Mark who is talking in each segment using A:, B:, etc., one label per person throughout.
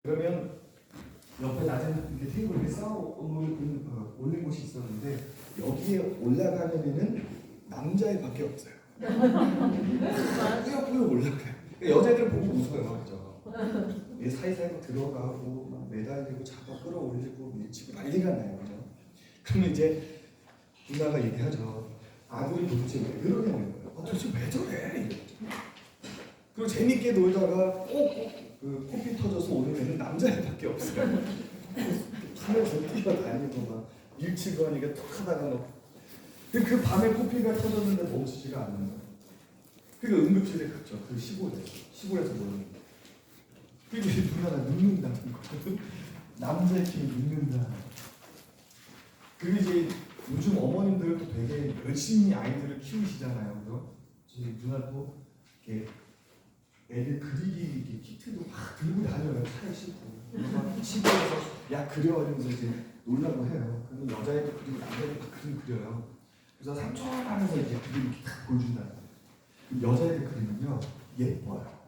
A: 그러면 옆에 낮은 이렇게 테이블에 올린 곳이 있었는데 여기에 올라가는 애는 남자애밖에 없어요. 뿌요뿌요 올라가요. 여자애들 보고 웃어요, 그죠? 얘 사이사이로 들어가고 막 매달리고 잡아 끌어올리고 밀치고 난리가 나요, 그죠? 그러면 이제 누나가 얘기하죠. 아들이 도대체 왜 그러냐는 거예요. 도대체 왜 저래? 그리고 재밌게 놀다가 그 코피 터져서 오는 애는 남자애밖에 없어요. 하면서 뛰어다니고 막 밀치고 하니까 툭 하다가 그 밤에 코피가 터졌는데 멈추지가 않는 거예요. 그러니까 응급실에 갔죠. 그 시골에서 모르는 거예요. 그리고 이 누나가 눕는다는 거예요. 남자애끼리 눕는다. 그리고 이제 요즘 어머님들도 되게 열심히 아이들을 키우시잖아요. 그죠? 누나도 이렇게 애들 그리기 키트도 막 들고 다녀요. 차에 싣고 막 시골에서 야 그려 이러면서 이제 놀라고 해요. 그러면 여자애도 그리고 남자애도 막 그림 그려요. 그래서 삼촌 하면서 이제 그림 이렇게 딱 보여준다. 여자애들 그리면요 예뻐요.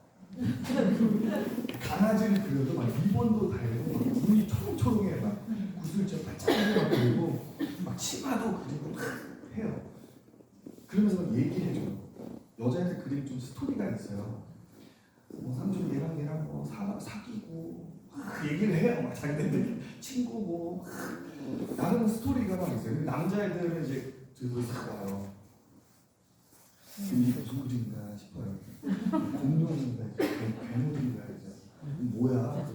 A: 강아지를 그려도 막 리본도 달고 막 눈이 초롱초롱해 막 구슬처럼 반짝반짝 그리고 막 치마도 그리고 막 해요. 그러면서 막 얘기해줘요. 여자애들 그림 좀 스토리가 있어요. 뭐 삼촌 얘랑 뭐 사귀고 막 얘기를 해요. 막 자기들 친구고 나름 스토리가 막 있어요. 근데 남자애들은 이제 들고 있어요. 이게 무슨 그림인가 싶어요. 공룡인가 괴물인가 이제 뭐야?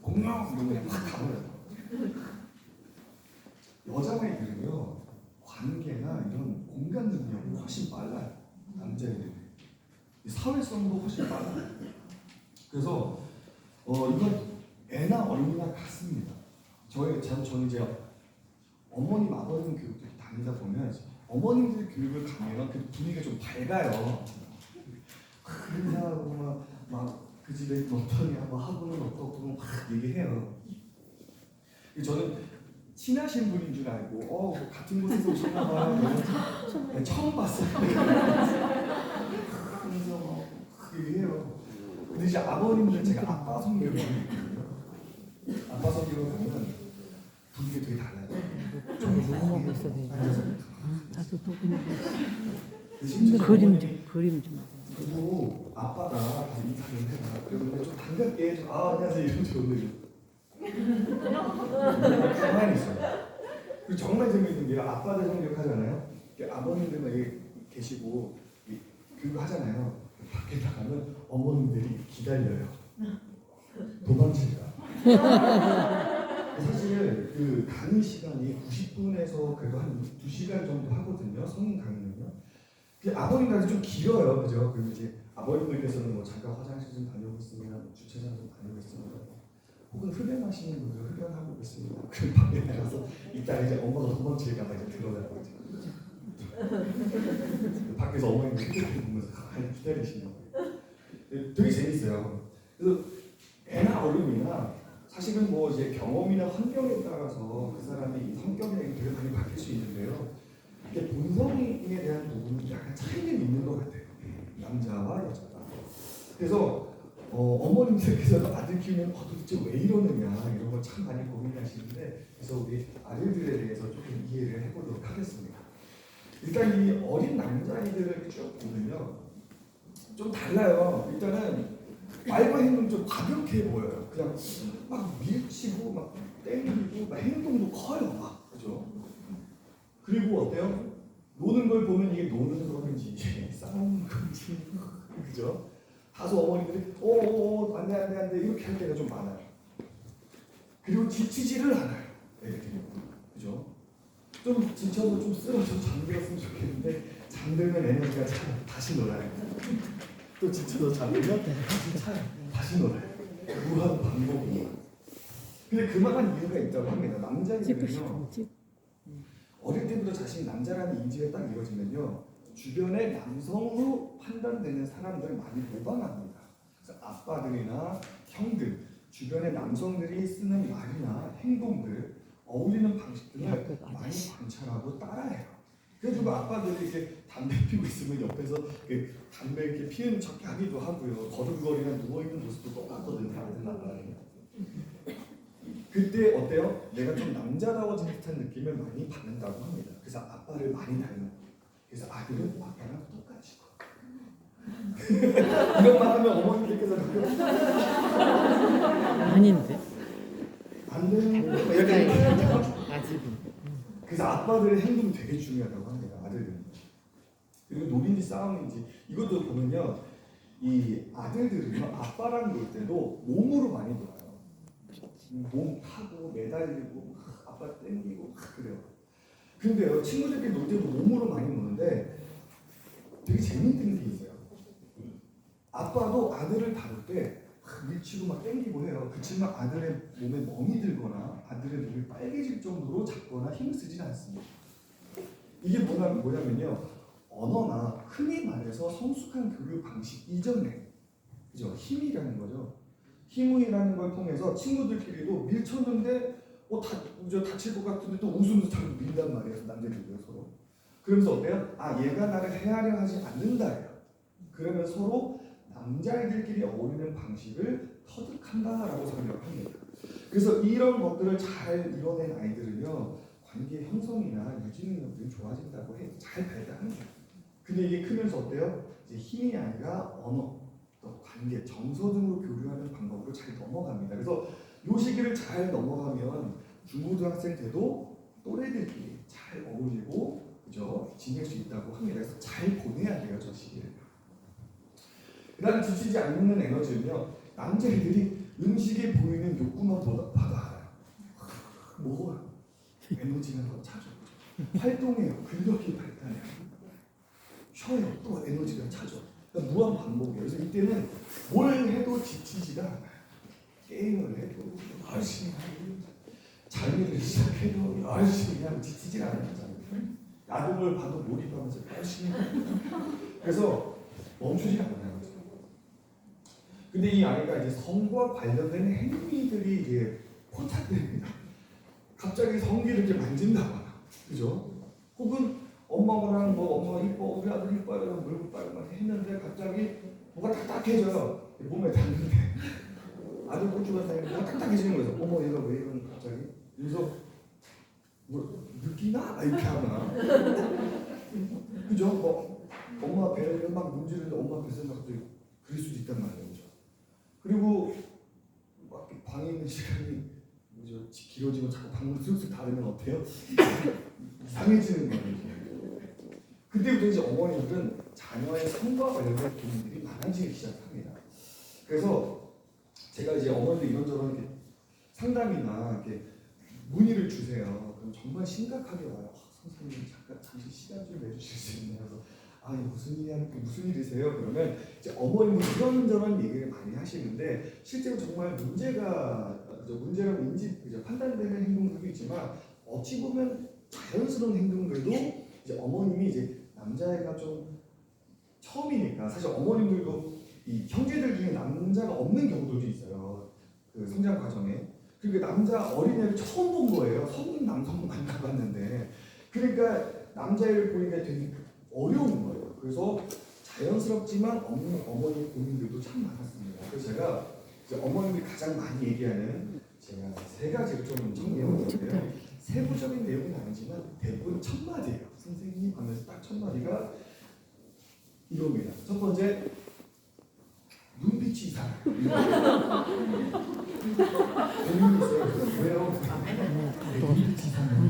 A: 공룡 이런 그냥 확 가버려요. 여자애들은요 관계나 이런 공간 능력이 훨씬 빨라요. 남자애들이 사회성도 훨씬 빨라요. 그래서 이건 애나 어른이나 같습니다. 저는 이제 어머님 아버님 교육도 다니다 보면 어머님들 교육을 가면 그 분위기가 좀 밝아요. 인사하고 막 그 집에 어떠냐, 뭐 학원은 어떻고 막 얘기해요. 저는 친하신 분인 줄 알고 같은 곳에서 오셨나 봐요. 처음 봤어요. 그래서 막 얘기해요. 근데 이제 아버님들 제가 아빠 성격을 보거든요. 아빠 성격을 보면 분위기가 되게 달라요.
B: 그림 좀.
A: 그리고 아빠가 인사를 해봐. 그러면 좀 반갑게 안녕하세요 이러면 좋은데 가만히 있어요. 그리고 정말 재밌는 게 아빠들 성격 하잖아요. 아버님들만 여기 계시고 그거 하잖아요. 밖에 나가면 어머님들이 기다려요. 도망치자. 사실 그 강의 시간이 90분에서 그래도 한 2시간 정도 하거든요. 성인 강의는요. 아버님까지 좀 길어요, 그죠? 그리고 이제 아버님들께서는 뭐 잠깐 화장실 좀 다녀오겠습니다, 뭐 주차장 좀 다녀오겠습니다, 혹은 흡연하시는 분들 흡연하고 있습니다. 그럼 밖에 나가서 이따 이제 엄마가 도망칠까봐 이제 들어가고 이제 밖에서 어머님들 흡연을 보면서 가만히 기다리시는 거예요. 되게 재밌어요. 그래서 애나 어른이나 사실은 뭐 이제 경험이나 환경에 따라서 그 사람의 이 성격이 되게 많이 바뀔 수 있는데요. 본성에 대한 부분은 약간 차이는 있는 것 같아요. 남자와 여자가. 그래서 어머님들께서도 아들 키우면 도대체 왜 이러느냐 이런 걸 참 많이 고민하시는데 그래서 우리 아들들에 대해서 조금 이해를 해보도록 하겠습니다. 일단 이 어린 남자아이들을 쭉 보면요. 좀 달라요. 일단은 말과 행동 좀 가볍게 보여요. 그냥 막 밀치고 막 때리고 막 행동도 커요. 막 그죠? 그리고 어때요? 노는 걸 보면 이게 노는 건지 싸우는 건지 그죠? 다소 어머니들이 안돼 이렇게 할 때가 좀 많아요. 그리고 지치지를 않아요. 애들이 그죠? 좀 지쳐서 좀 쓰러져 잠들었으면 좋겠는데 잠들면 에너지가 차요. 다시 놀아요. 또 지쳐서 잠들면 다시 놀아요. 무한 반복이에요. 근데 그만한 이유가 있다고 합니다. 남자애들은요 어릴 때부터 자신이 남자라는 인지가 딱 이루어지면요 주변의 남성으로 판단되는 사람들을 많이 모방합니다. 그래서 아빠들이나 형들, 주변의 남성들이 쓰는 말이나 행동들, 어울리는 방식들을 많이 관찰하고 따라해요. 그래가지고 아빠들이 이렇게 담배 피우고 있으면 옆에서 담배 이렇게 피우는 척 하기도 하고요. 거들거리나 누워있는 모습도 똑같거든요. 아들 나가는. 그때 어때요? 내가 좀 남자다워진 듯한 느낌을 많이 받는다고 합니다. 그래서 아빠를 많이 닮은. 그래서 아들은 아빠랑 똑같이 커. 이런 말 하면 어머니들께서
B: 아닌데.
A: 안 돼요.
B: 아직은.
A: 그래서 아빠들의 행동이 되게 중요하다고 합니다. 아들은. 그리고 놀인지 싸움인지 이것도 보면요, 이 아들들은요 아빠랑 놀 때도 몸으로 많이 놀아요. 몸 타고 매달리고 아빠 땡기고 막 그래요. 근데요 친구들끼리 놀 때도 몸으로 많이 노는데 되게 재밌는 게 있어요. 아빠도 아들을 다룰 때 밀치고 막 땡기고 해요. 그렇지만 아들의 몸에 멍이 들거나 아들의 몸이 빨개질 정도로 잡거나 힘을 쓰진 않습니다. 이게 뭐냐면요, 언어나 흔히 말해서 성숙한 교육 방식 이전에, 그죠? 힘이라는 거죠. 힘이라는 걸 통해서 친구들끼리도 밀쳤는데 다칠 것 같은데 또 웃으면서 자꾸 민단 말이에요. 남자들이요 서로. 그러면서 어때요? 아, 얘가 나를 헤아려 하지 않는다예요. 그러면 서로 남자애들끼리 어울리는 방식을 터득한다라고 생각합니다. 그래서 이런 것들을 잘 이뤄낸 아이들은요, 관계 형성이나 유지 능력들이 좋아진다고 해, 잘 발달합니다. 근데 이게 크면서 어때요? 이제 힘이 아니라 언어, 또 관계, 정서 등으로 교류하는 방법으로 잘 넘어갑니다. 그래서 이 시기를 잘 넘어가면 중고등학생 때도 또래들끼리 잘 어울리고, 그죠? 지낼 수 있다고 합니다. 그래서 잘 보내야 돼요, 저 시기를. 그다음 지치지 않는 에너지는요, 남자애들이 음식에 보이는 욕구만 봐도 알아요. 먹어요. 에너지가 더 차죠. 활동해요. 근력이 발달해요. 쉬어요. 또 에너지가 차죠. 그러니까 무한 반복이에요. 그래서 이때는 뭘 해도 지치지가 않아요. 게임을 해도 열심히 하고, 장애를 시작해도 열심히 하고 지치지가 않아요. 야동을 봐도 몰입하면서 열심히 하고. 그래서 멈추지 않아요. 근데 이 아이가 이제 성과 관련된 행위들이 이제 포착됩니다. 갑자기 성기를 이렇게 만진다거나, 그죠? 혹은 엄마랑 엄마가 이뻐, 우리 아들 이뻐요, 물고 빨고 막 했는데 갑자기 뭐가 딱딱해져요. 몸에 닿는데 아들 고추가 닿는데 뭐가 딱딱해지는 거예요. 어머, 얘가 왜 이러는 갑자기? 그래서 뭐 느끼나? 이렇게 하거나, 그죠? 엄마 배를 막 문지르는데 엄마 뱃을 갑자기 그럴 수도 있단 말이에요. 그죠? 그리고 막 방에 있는 시간이 길어지고 자꾸 방문 쓱쓱 닫으면 어때요? 이상해지는 거예요. 그때부터 이제 어머니들은 자녀의 성과 관련된 고민들이 많아지기 시작합니다. 그래서 제가 이제 어머니들 이런저런 이렇게 상담이나 이렇게 문의를 주세요. 그럼 정말 심각하게 와요. 선생님 잠시 시간 좀 내주실 수 있나요? 그래서 무슨 일이세요? 그러면 이제 어머님은 이런저런 얘기를 많이 하시는데 실제로 정말 문제라고 판단되는 행동들도 있지만 어찌 보면 자연스러운 행동들도 이제 어머님이 이제 남자애가 좀 처음이니까 사실 어머님들도 이 형제들 중에 남자가 없는 경우도 있어요. 그 성장 과정에. 그러니까 남자 어린애를 처음 본 거예요. 성인 남성을 만나봤는데. 그러니까 남자애를 보니까 되게 어려운 거예요. 그래서 자연스럽지만 어머니 고민들도 참 많았습니다. 그래서 제가 이제 어머님이 가장 많이 얘기하는 제가 세 가지를 좀 정리해봤는데요. 세부적인 내용은 아니지만 대부분 첫 마디예요. 선생님 하면서 딱 첫 마디가 이겁니다. 첫 번째, 눈빛이 이상해요. 고민이 있어요. 왜요? 눈빛이 이상해요.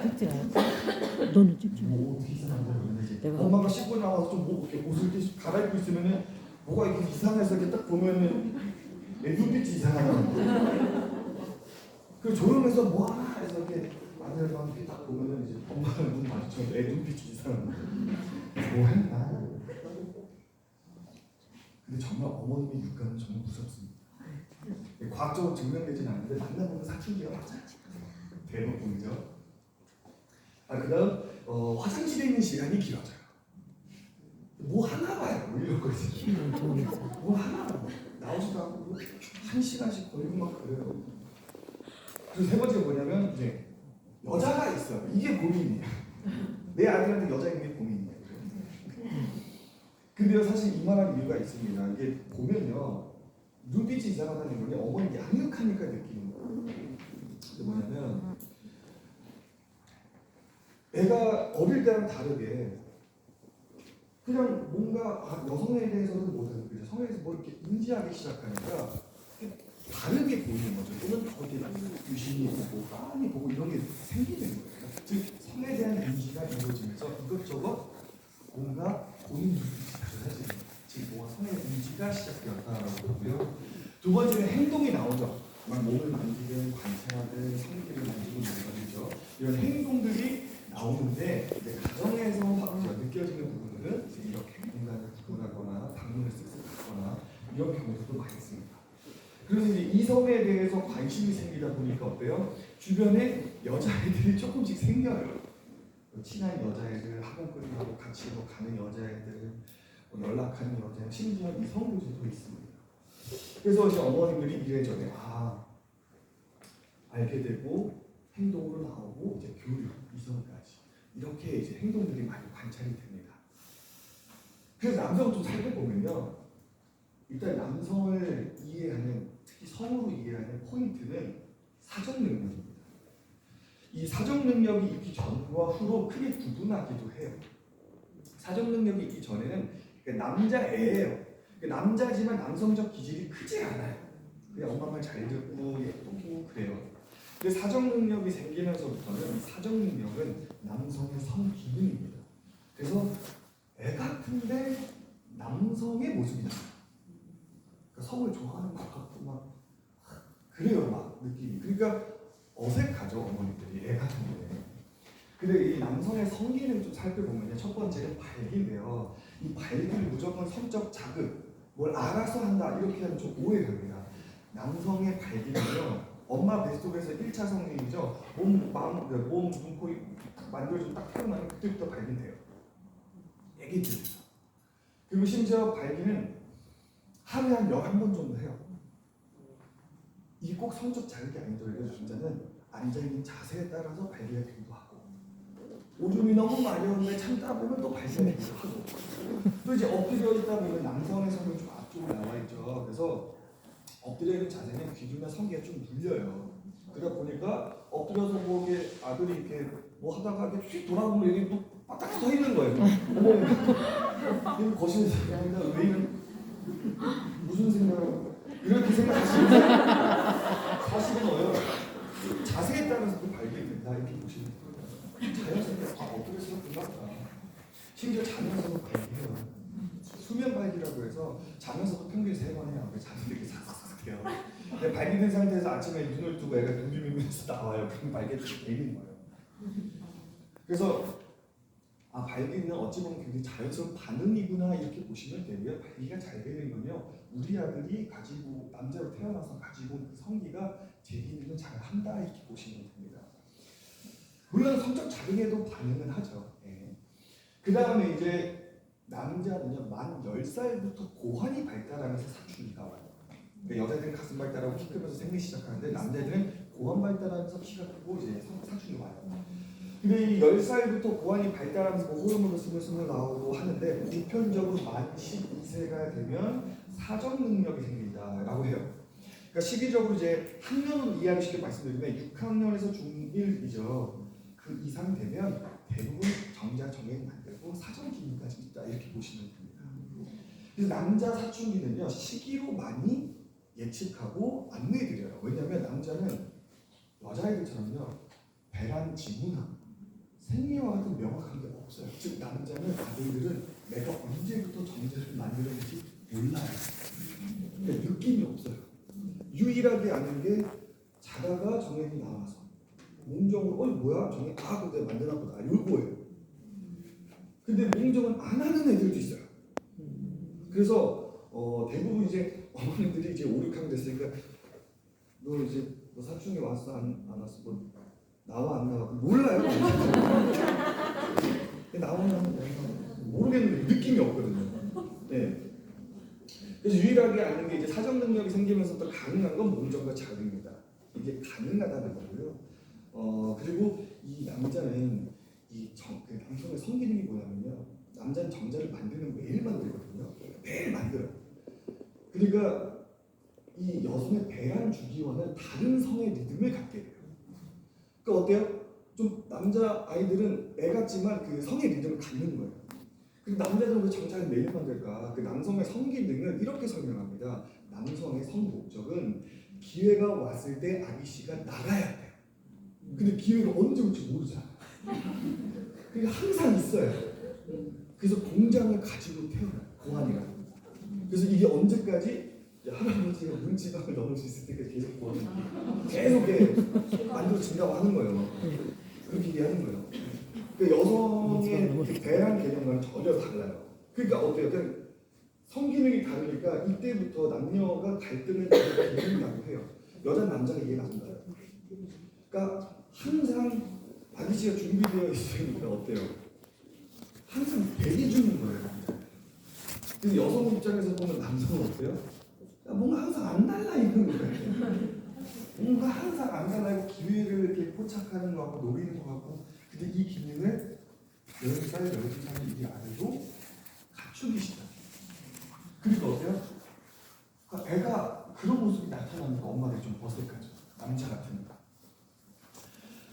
B: 찍지 않아. 너는 찍지 마.
A: 뭐 어떻게 이상한데? 엄마가 씻고 나와서 좀 옷을 이렇게 갈아입고 있으면은 뭐가 이렇게 이상해서 이렇게 딱 보면은 내 눈빛이 이상하다. 그 조용해서 뭐 하나 해서 이렇게 아들과 함께 딱 보면은 이제 엄마는 눈 마주쳐서 내 눈빛이 이상한 거야. 뭐 했나? 근데 정말 어머님의 육감은 정말 무섭습니다. 과학적으로 증명되진 않는데 만나보면 사춘기가 맞아요. 대부분이죠. 그다음 화장실에 있는 시간이 길어져요. 뭐 하나 봐요. 뭐 이런 거 있어요. 뭐 하나 봐요. 나오지도 않고 1시간씩 걸리고 막 그래요. 그리고 세 번째가 뭐냐면 이제 여자가 있어요. 이게 고민이에요. 내 아들한테 여자 있는 게 고민이에요. 근데요 사실 이만한 이유가 있습니다. 이게 보면요 눈빛이 이상하다는 건데 어머니 양육하니까 느끼는 거예요. 근데 뭐냐면 애가 어릴 때랑 다르게 그냥 뭔가 여성에 대해서는 못하는 거죠. 성에 대해서 뭐 이렇게 인지하기 시작하니까 다르게 보이는 거죠. 또는 어디 유심히 보고 빤히 보고 이런 게 생기는 거예요. 즉 성에 대한 인지가 이루어지면서 이것저것 뭔가 본인 눈빛이 달라지는 거예요. 즉 뭔가 성의 인지가 시작되었다라고 보고요. 두 번째는 행동이 나오죠. 막 몸을 만지든 관찰하든 성기를 만지고 이런 거죠. 이런 행동들이 나오는데 가정에서 느껴지는 부분들은 이렇게 공간을 구분하거나 방문을 쓱쓱 하거나 이런 경우도 많이 있습니다. 그래서 이제 이 성에 대해서 관심이 생기다 보니까 어때요? 주변에 여자애들이 조금씩 생겨요. 친한 여자애들, 학원 끝나고 같이 가는 여자애들, 연락하는 여자애, 심지어 이성교제도 있습니다. 그래서 이제 어머님들이 이래저래 알게 되고 행동으로 나오고 이제 교류, 이성까지 이렇게 이제 행동들이 많이 관찰이 됩니다. 그래서 남성을 좀 살펴보면요, 일단 남성을 이해하는, 특히 성으로 이해하는 포인트는 사정 능력입니다. 이 사정 능력이 있기 전과 후로 크게 구분하기도 해요. 사정 능력이 있기 전에는 남자애예요. 남자지만 남성적 기질이 크지 않아요. 그냥 엄마 말 잘 듣고 예쁘고 그래요. 근데 사정 능력이 생기면서부터는 사정 능력은 남성의 성 기능입니다. 그래서 애 같은데 남성의 모습이다. 그러니까 성을 좋아하는 것 같고 막 그래요, 막 느낌이. 그러니까 어색하죠, 어머니들이 애 같은데. 근데 이 남성의 성기능 좀 살펴보면요, 첫 번째는 발기인데요. 이 발기를 무조건 성적 자극, 뭘 알아서 한다 이렇게 하면 좀 오해합니다. 남성의 발기는요, 엄마 뱃속에서 1차 성기능이죠. 몸, 마음, 몸, 눈, 코 만들어서 딱 태어나면 그때부터 발기돼요. 애기들에서. 그리고 심지어 발기는 하루에 한 11번 정도 해요. 이게 꼭 성적 자극이 아니더라도 남자는 앉아있는 자세에 따라서 발기가 되기도 하고, 오줌이 너무 마려운데 참다 보면 또 발기가 되기도 하고, 또 이제 엎드려 있다 보면 남성의 성이 좀 앞쪽으로 나와 있죠. 그래서 엎드려 있는 자세는 귀두나 성기가 좀 눌려요. 그러다 보니까 엎드려서 뭐 이게 아들이 이렇게 뭐 하다가 이렇게 휙 돌아보면 여기 또 바짝 서 있는 거예요. 어머, 여기 거실에서 왜 이런 무슨 생각을 이렇게 생각하시면 사실은 어요. 자세에 따라서 또 발견된다 이렇게 보시면 돼요. 자연스럽게 어떻게 생각했나? 심지어 자면서도 발견해요. 수면 발기라고 해서 자면서도 평균 3번 해요. 자면서 이렇게 삭삭삭 해요. 근데 발기된 상태에서 아침에 눈을 뜨고 애가 눈비비면서 나와요. 그럼 발기가 되는 거예요. 그래서 발기는 어찌 보면 굉장히 자연스러운 반응이구나 이렇게 보시면 되고요. 발기가 잘 되는 건요, 우리 아들이 가지고 남자로 태어나서 가지고 그 성기가 제 기능을 잘 한다 이렇게 보시면 됩니다. 물론 성적 자극에도 반응은 하죠. 예. 그 다음에 이제 남자는요, 만 10살부터 고환이 발달하면서 사춘기가 와요. 그러니까 여자들은 가슴 발달하고 키 크면서 생리 시작하는데 남자들은 고환 발달하면서 키가 크고 이제 사춘기 와요. 근데 이 10살부터 고환이 발달하면서 뭐 호르몬을 스물스물 나오고 하는데 보편적으로 만 12세가 되면 사정 능력이 생긴다라고 해요. 그러니까 시기적으로 이제 학년을 이해하기 쉽게 말씀드리면 6학년에서 중1이죠. 그 이상 되면 대부분 정자 정액 만들고 사정 기능까지 있다 이렇게 보시면 됩니다. 그래서 남자 사춘기는요, 시기로 많이 예측하고 안내해드려요. 왜냐하면 남자는 여자애들처럼요, 배란 지문학 생리와 같은 명확한 게 없어요. 즉 남자는 아들들은 내가 언제부터 정자를 만들었는지 몰라요. 그러니까 느낌이 없어요. 유일하게 아는 게 자다가 정액이 나와서 몽정으로 뭐야 정액 근데 만드나 보다 이거예요. 근데 몽정은 안 하는 애들도 있어요. 그래서 대부분 이제 어머님들이 이제 5, 6학년 됐으니까 너 사춘기 왔어 안 왔어 뭐 나와 안 나와 몰라요. 나오나 모르겠는데 느낌이 없거든요. 네. 그래서 유일하게 아는 게 이제 사정 능력이 생기면서부터 가능한 건 몽정과 자극입니다. 이게 가능하다는 거고요. 그리고 이 남자는 그 남성의 성기능이 뭐냐면요, 남자는 정자를 만드는 매일 만들거든요. 매일 만들어요. 그러니까 이 여성의 배란 주기와는 다른 성의 리듬을 갖게 돼요. 그러니까 어때요? 좀 남자 아이들은 애 같지만 그 성의 리듬을 갖는 거예요. 그리고 남자들은 왜 정착을 매일 만들까? 그 남성의 성 기능을 이렇게 설명합니다. 남성의 성 목적은 기회가 왔을 때 아기 씨가 나가야 돼요. 근데 기회가 언제 올지 모르잖아. 그게 항상 있어요. 그래서 공장을 가지고 태어나요. 고환이라고. 그래서 이게 언제까지 할아버지가 문지방을 넘을 수 있을 때까지 계속 계속 만들어진다고 하는 거예요. 그렇게 얘기하는 거예요. 그러니까 여성의 배란 개념과는 전혀 달라요. 그러니까 어때요? 그냥 성기능이 다르니까 이때부터 남녀가 갈등을 개념이라고 해요. 여자 남자가 이해가 안 가요. 그러니까 항상 아기 씨가 준비되어 있으니까 어때요? 항상 대기 중인 거예요. 근데 여성 입장에서 보면 남성은 어때요? 뭔가 항상 안 달라 있는 거예요. 뭔가 항상 안 달라 있고 기회를 이렇게 포착하는 것 같고 노리는 것 같고. 근데 이 기능을 10살, 12살 이 아들도 갖추기 시작해요. 그러니까 어때요? 그러니까 애가 그런 모습이 나타나니까 엄마들이 좀 어색하죠. 남자 같으니까.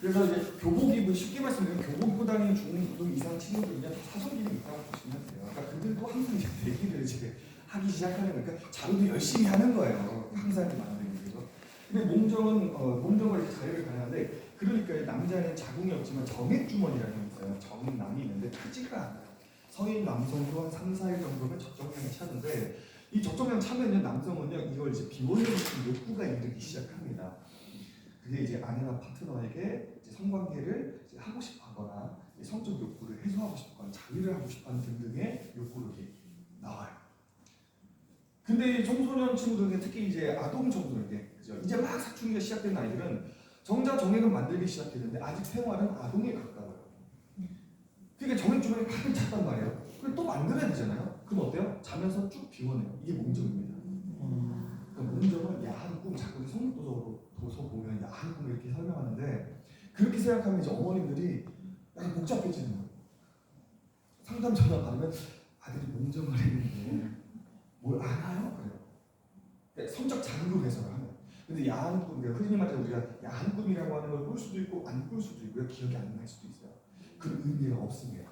A: 그래서 이제 교복 입은 쉽게 말씀드리면 교복 입고 다니는 중고등 이상 친구들 그냥 사성기능이 있다고 보시면 돼요. 그러니까 그들도 항상 이제 대기를 이제 하기 시작하는 거니까 자료도 열심히 하는 거예요. 항상 만들기 위해서. 근데 몸정은 이제 자유를 가능한데 그러니까 남자는 자궁이 없지만 정액 주머니라는 게 있어요. 정남이 있는데 크지가 않아요. 성인 남성도 한 3, 4일 정도면 적정량이 차는데 이 적정량 차면요 남성은요 이걸 이제 비원형의 욕구가 이르기 시작합니다. 그게 이제 아내나 파트너에게 이제 성관계를 이제 하고 싶어하거나 성적 욕구를 해소하고 싶거나 자위를 하고 싶어하는 등등의 욕구로 이렇게 나와요. 근데 청소년 친구들은 특히 이제 아동 청소년들, 그죠? 이제 막 사춘기가 시작된 아이들은 정자 정액은 만들기 시작했는데 아직 생활은 아동에 가까워요. 그러니까 정액 주머니 가득 찼단 말이에요. 그걸 또 만들어야 되잖아요. 그럼 어때요? 자면서 쭉 비워내요. 이게 몸정입니다. 그러니까 몸정은 야한 꿈, 자꾸 성립도서로 도서 보면 야한 꿈을 이렇게 설명하는데 그렇게 생각하면 이제 어머님들이 약간 복잡해지는 거예요. 상담 전화 받으면 아들이 몸정을 했는데 뭘 아나요? 그래요. 그러니까 성적 자극으로 해석을 하는. 근데 야한 꿈, 흔히 말해서 우리가 야한 꿈이라고 하는 걸 꿀 수도 있고 안 꿀 수도 있고요. 기억이 안 날 수도 있어요. 그 의미가 없습니다.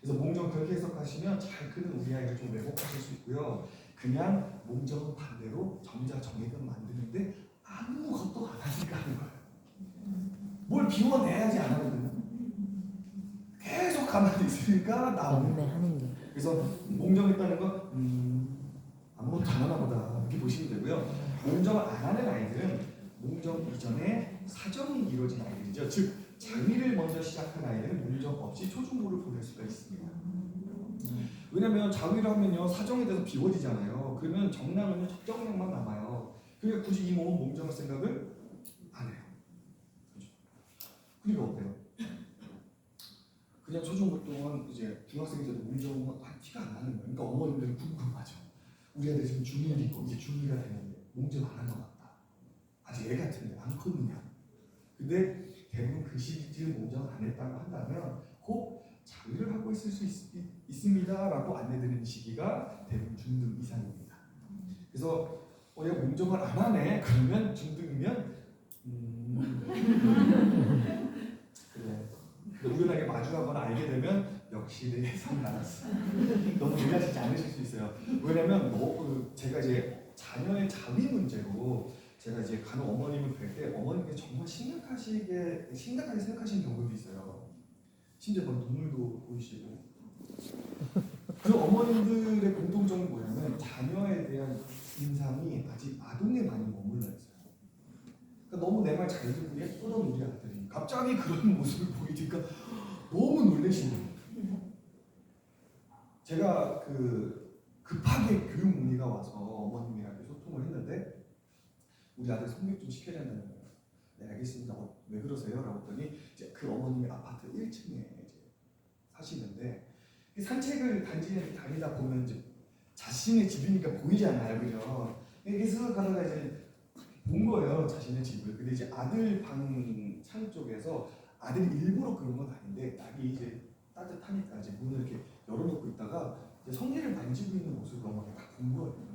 A: 그래서 몸정 그렇게 해석하시면 잘 크는 우리 아이를 좀 왜곡하실 수 있고요. 그냥 몸정은 반대로 정자 정액은 만드는데 아무것도 안 하니까 하는 거예요. 뭘 비워내야지 안 하거든요. 계속 가만히 있으니까 나오는 거예요. 그래서 몸정했다는 건 아무것도 안 하나 보다 이렇게 보시면 되고요. 몸정을 안 하는 아이들은 몸정 이전에 사정이 이루어진 아이들이죠. 즉 자위를 먼저 시작한 아이들은 몸정 없이 초중고를 보낼 수가 있습니다. 왜냐하면 자위를 하면요 사정에 대해서 비워지잖아요. 그러면 정량은요 적정량만 남아요. 그러니까 굳이 이 몸은 몸정할 생각을 안 해요. 그렇죠? 그리고 어때요? 그냥 초중고 동안 이제 중학생 때도 몸정은 티가 안 나는 거예요. 그러니까 어머님들은 궁금하죠. 우리 아들 지금 중1이고 이제 중2가 되는데 몸정 안 한 것 같다. 아직 애 같은데 안 컸느냐. 근데 대부분 그 시기쯤 몸정을 안 했다고 한다면 꼭 자위를 하고 있을 수 있습니다 라고 안내드리는 시기가 대부분 중등 이상입니다. 그래서 얘가 몸정을 안 하네 그러면 중등이면 그래 우연하게 마주하거나 알게 되면 역시 내 예상 나왔어. 너무 놀라시지 않으실 수 있어요. 왜냐면 제가 이제 자녀의 자위 문제로 제가 이제 간혹 어머님을 뵐 때 어머님께 정말 심각하게 생각하시는 경우도 있어요. 심지어 막 눈물도 보이시고. 그 어머님들의 공통점은 뭐냐면 자녀에 대한 인상이 아직 아동에 많이 머물러 있어요. 그러니까 너무 내 말 잘 듣고 예쁘던 우리 아들이 갑자기 그런 모습을 보이니까 너무 놀라시는 거예요. 제가 급하게 교육 문의가 와서 어머님이랑 소통을 했는데 우리 아들 성격 좀 시켜야 된다는 거예요. 네 알겠습니다. 왜 그러세요? 라고 했더니 이제 그 어머님이 아파트 1층에 이제 사시는데 산책을 단지에 다니다 보면 이제 자신의 집이니까 보이지 않아요, 그죠? 이렇게 쓱 가다가 이제 본 거예요, 자신의 집을. 근데 이제 아들 방 창 쪽에서 아들이 일부러 그런 건 아닌데 날이 이제 따뜻하니까 이제 문을 이렇게 열어놓고 있다가 이제 성기를 만지고 있는 모습을 어머니가 딱 본 거예요.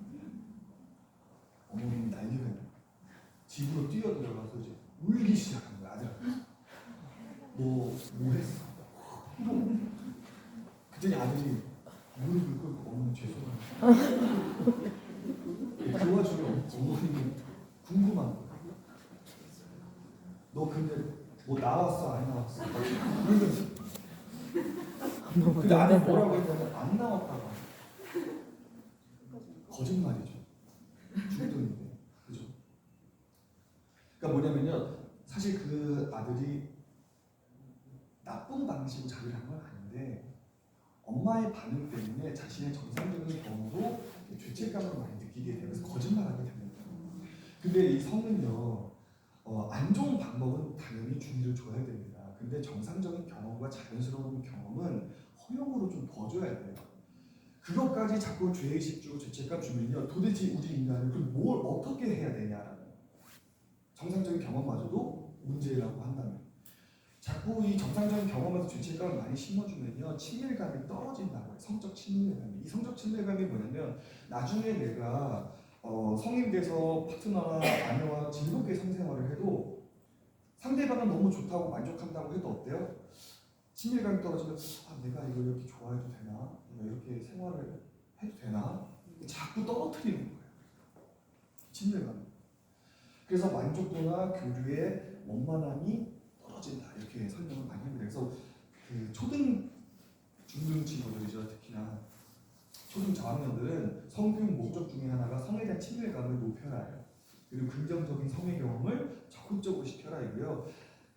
A: 어머님이 난리가 나요. 집으로 뛰어들어가서 이제 울기 시작한 거야. 아들한테. 뭐 했어? 그랬더니 아들이 무릎을 꿇고 어머니 죄송합니다. 그 와중에 어머님이 궁금한 거야. 너 근데 뭐 나왔어 안 나왔어? 그러면서 근데 아들 뭐라고 했냐면 안 나왔다고. 거짓말이죠. 죽던인데, 그죠? 그러니까 뭐냐면요, 사실 그 아들이 나쁜 방식으로 자기를 한 건 아닌데 엄마의 반응 때문에 자신의 정상적인 경험도 죄책감을 많이 느끼게 되면서 거짓말하게 됩니다. 근데 이 성은요, 안 좋은 방법은 당연히 주의를 줘야 됩니다. 근데 정상적인 경험과 자연스러운 경험은 허용으로 좀 더 줘야 돼요. 그것까지 자꾸 죄의식 주고 죄책감 주면요, 도대체 우리 인간은 그럼 뭘 어떻게 해야 되냐라는 정상적인 경험마저도 문제라고 한다면, 자꾸 이 정상적인 경험에서 죄책감을 많이 심어주면요, 친밀감이 떨어진다고 해요. 성적 친밀감이. 이 성적 친밀감이 뭐냐면 나중에 내가 성인 돼서 파트너나 아내와 즐겁게 성생활을 해도 상대방은 너무 좋다고 만족한다고 해도 어때요? 친밀감이 떨어지면 내가 이걸 이렇게 좋아해도 되나? 내가 이렇게 생활을 해도 되나? 자꾸 떨어뜨리는 거예요. 친밀감. 그래서 만족도나 교류의 원만함이 떨어진다. 이렇게 설명을 많이 합니다. 그래서 그 초등, 중등 친구들이죠. 특히나 초등 저학년들은 성교육 목적 중에 하나가 성에 대한 친밀감을 높여라 해요. 그리고 긍정적인 성의 경험을 적극적으로 시켜라 이고요.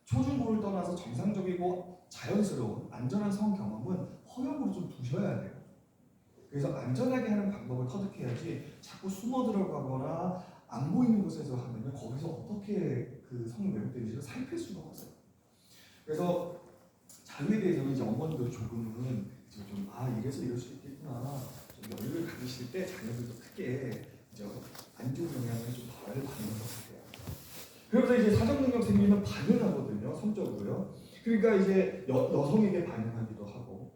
A: 초중고를 떠나서 정상적이고 자연스러운 안전한 성 경험은 허용으로 좀 두셔야 돼요. 그래서 안전하게 하는 방법을 터득해야지 자꾸 숨어 들어가거나 안 보이는 곳에서 하면 거기서 어떻게 그 성이 왜곡되는지를 살필 수가 없어요. 그래서 자유에 대해서는 이제 어머니도 조금은 이제 좀 이래서 이럴 수 있겠구나, 좀 여유를 가지실 때 자녀들도 크게 이제 안 좋은 영향을 좀 덜 받는 것 같아요. 그러면서 이제 사정 능력 생기면 반응하거든요, 성적으로요. 그러니까 이제 여성에게 반응하기도 하고.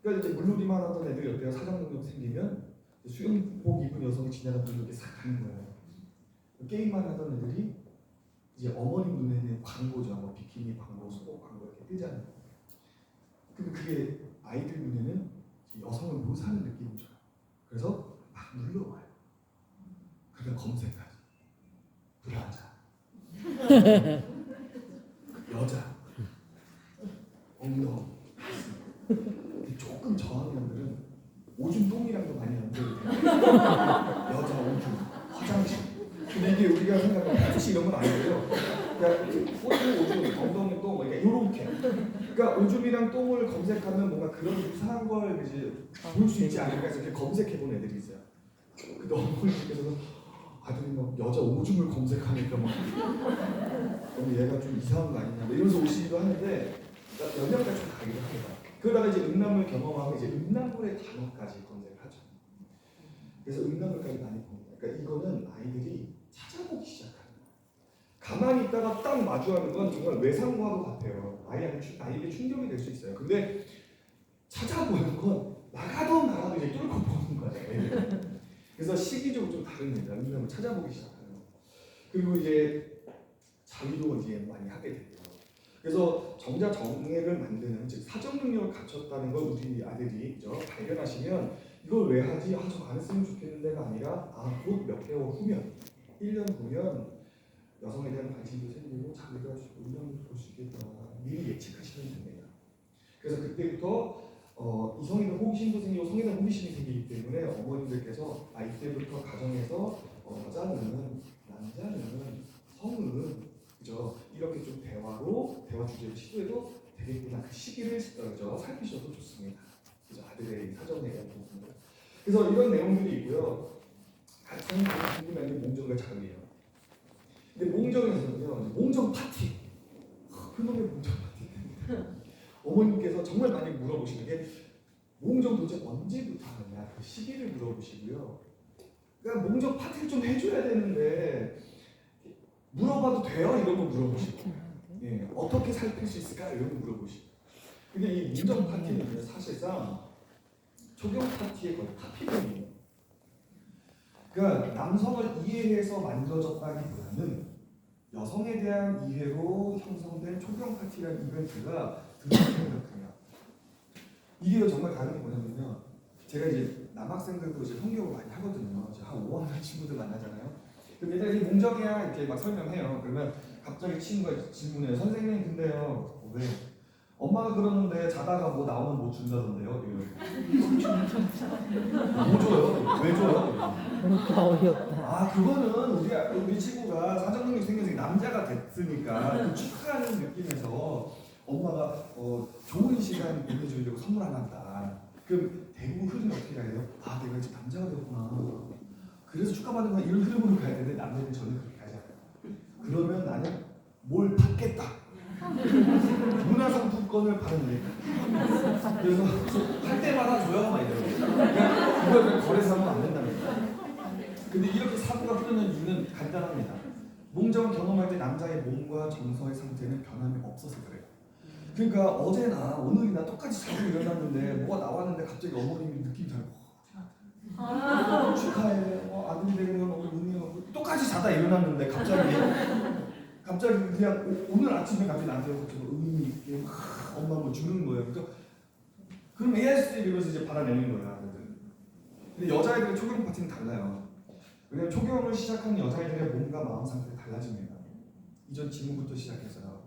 A: 그러니까 이제 물놀이만 하던 애들이 어때요? 사정 능력 생기면 수영복 입은 여성이 지나가면 이렇게 싹 가는 거예요. 게임만 하던 애들이 이제 어머니 눈에는 광고죠. 뭐 비키니 광고, 속옷 광고 이렇게 뜨잖아요. 근데 그게 아이들 눈에는 여성을 못 사는 느낌이 줘요. 그래서 막 눌러와요. 그러면 검색하지. 브라자, 여자, 엉덩이. 조금 저학년들은 오줌 똥이랑도 많이 연결이 돼요. 여자 오줌, 화장실. 근데 이게 우리가 생각하는 패티시 이런 건 아니고요. 그러니까 꼬리 오줌, 엉덩이 똥, 이렇게. 그러니까 오줌이랑 똥을 검색하면 뭔가 그런 이상한 걸 이제 볼 수 있지 않을까 해서 이렇게 검색해본 애들이 있어요. 근데 어머니께서는 아들이 막 여자 오줌을 검색하니까 막 얘가 좀 이상한 거 아니냐 이러면서 오시기도 하는데 연령대가 좀 다르기도 합니다. 그러다가 이제 음란물 경험하고 이제 음란물의 단어까지 검색을 하죠. 그래서 음란물까지 많이 봅니다. 그러니까 이거는 아이들이 찾아보기 시작하는 거예요. 가만히 있다가 딱 마주하는 건 정말 외상과도 같아요. 아이에게 충격이 될 수 있어요. 근데 찾아보는 건 나가도 이제 뚫고 보는 거예요. 그래서 시기적으로 좀 다릅니다. 음란물 찾아보기 시작하는 거. 그리고 이제 자위도 이제 많이 하게 되고요. 그래서 정자 정액을 만드는, 즉 사정 능력을 갖췄다는 걸 우리 아들이 발견하시면 이걸 왜 하지? 저 안 했으면 좋겠는데가 아니라 곧 몇 개월 후면 1년 후면 여성에 대한 관심도 생기고 자기가 음란을 볼 수 있겠다 미리 예측하시면 됩니다. 그래서 그때부터 이성에 대한 호기심도 생기고 성에 대한 호기심이 생기기 때문에 어머님들께서 이때부터 가정에서 여자는, 남자는, 성은 그죠? 이렇게 좀 대화 주제를 시도해도 되겠구나. 그 시기를 살피셔도 좋습니다. 그죠? 아들의 사정에 대한 부분들. 그래서 이런 내용들이 있고요. 가장 궁금한 게 몽정과 자유예요. 근데 몽정에서는요, 몽정 파티. 그놈의 몽정 파티. 어머님께서 정말 많이 물어보시는 게 몽정 도대체 언제부터 하느냐, 그 시기를 물어보시고요. 그러니까 몽정 파티를 좀 해줘야 되는데 물어봐도 돼요? 이런 거 물어보시고, 어떻게 살필 수 있을까? 이런 거 물어보시고. 근데 이 몽정 파티는 사실상 초경 파티의 거의 카피본이에요. 그러니까 남성을 이해해서 만들어졌다기보다는 여성에 대한 이해로 형성된 초경 파티라는 이벤트가 드러나는 생각해요. 이게 정말 다른 게 뭐냐면요. 제가 이제 남학생들도 이제 성교를 많이 하거든요. 이제 한 5학년 친구들 만나잖아요. 그럼 얘들이 이제 몽정이야 이렇게 막 설명해요. 그러면 갑자기 친구가 질문해요. 선생님 근데요. 왜? 엄마가 그러는데 자다가 뭐 나오면 뭐 준다던데요. 뭐 줘요? 왜 줘요?
B: 뭔가 어이없다.
A: 아 그거는 우리 친구가 사정능력 생겨서 남자가 됐으니까 그 축하하는 느낌에서 엄마가 좋은 시간 보내주려고 선물 하나 한다. 그럼 대부분 흐름이 어떻게 가야 돼요? 아 내가 이제 남자가 되었구나. 그래서 축하받는 건 이런 흐름으로 가야 되는데 남자는 전혀 그렇게 가지 않아요. 그러면 나는 뭘 받겠다. 문화상품권을 받는데 그래서 할 때마다 줘요 막 이래요. 그러니까 그걸 거래서 하면 안 된다는 거예요. 근데 이렇게 사고가 흐르는 이유는 간단합니다. 몽정을 경험할 때 남자의 몸과 정서의 상태는 변함이 없어서 그래요. 그러니까 어제나 오늘이나 똑같이 자고 일어났는데 뭐가 나왔는데 갑자기 어머님이 느낌이 다르고 축하해 아들이 되는 건 오늘 은혜요 똑같이 자다 일어났는데 갑자기 그냥 오늘 아침에 갑자기 나한테 의미 있게 막 엄마 뭐 주는 거예요. 그러니까 그럼 AS 이러면서 이제 받아내는 거야. 근데 여자애들의 초경 파티는 달라요. 왜냐면 초경을 시작한 여자애들의 몸과 마음 상태가 달라집니다. 이전 질문부터 시작해서요.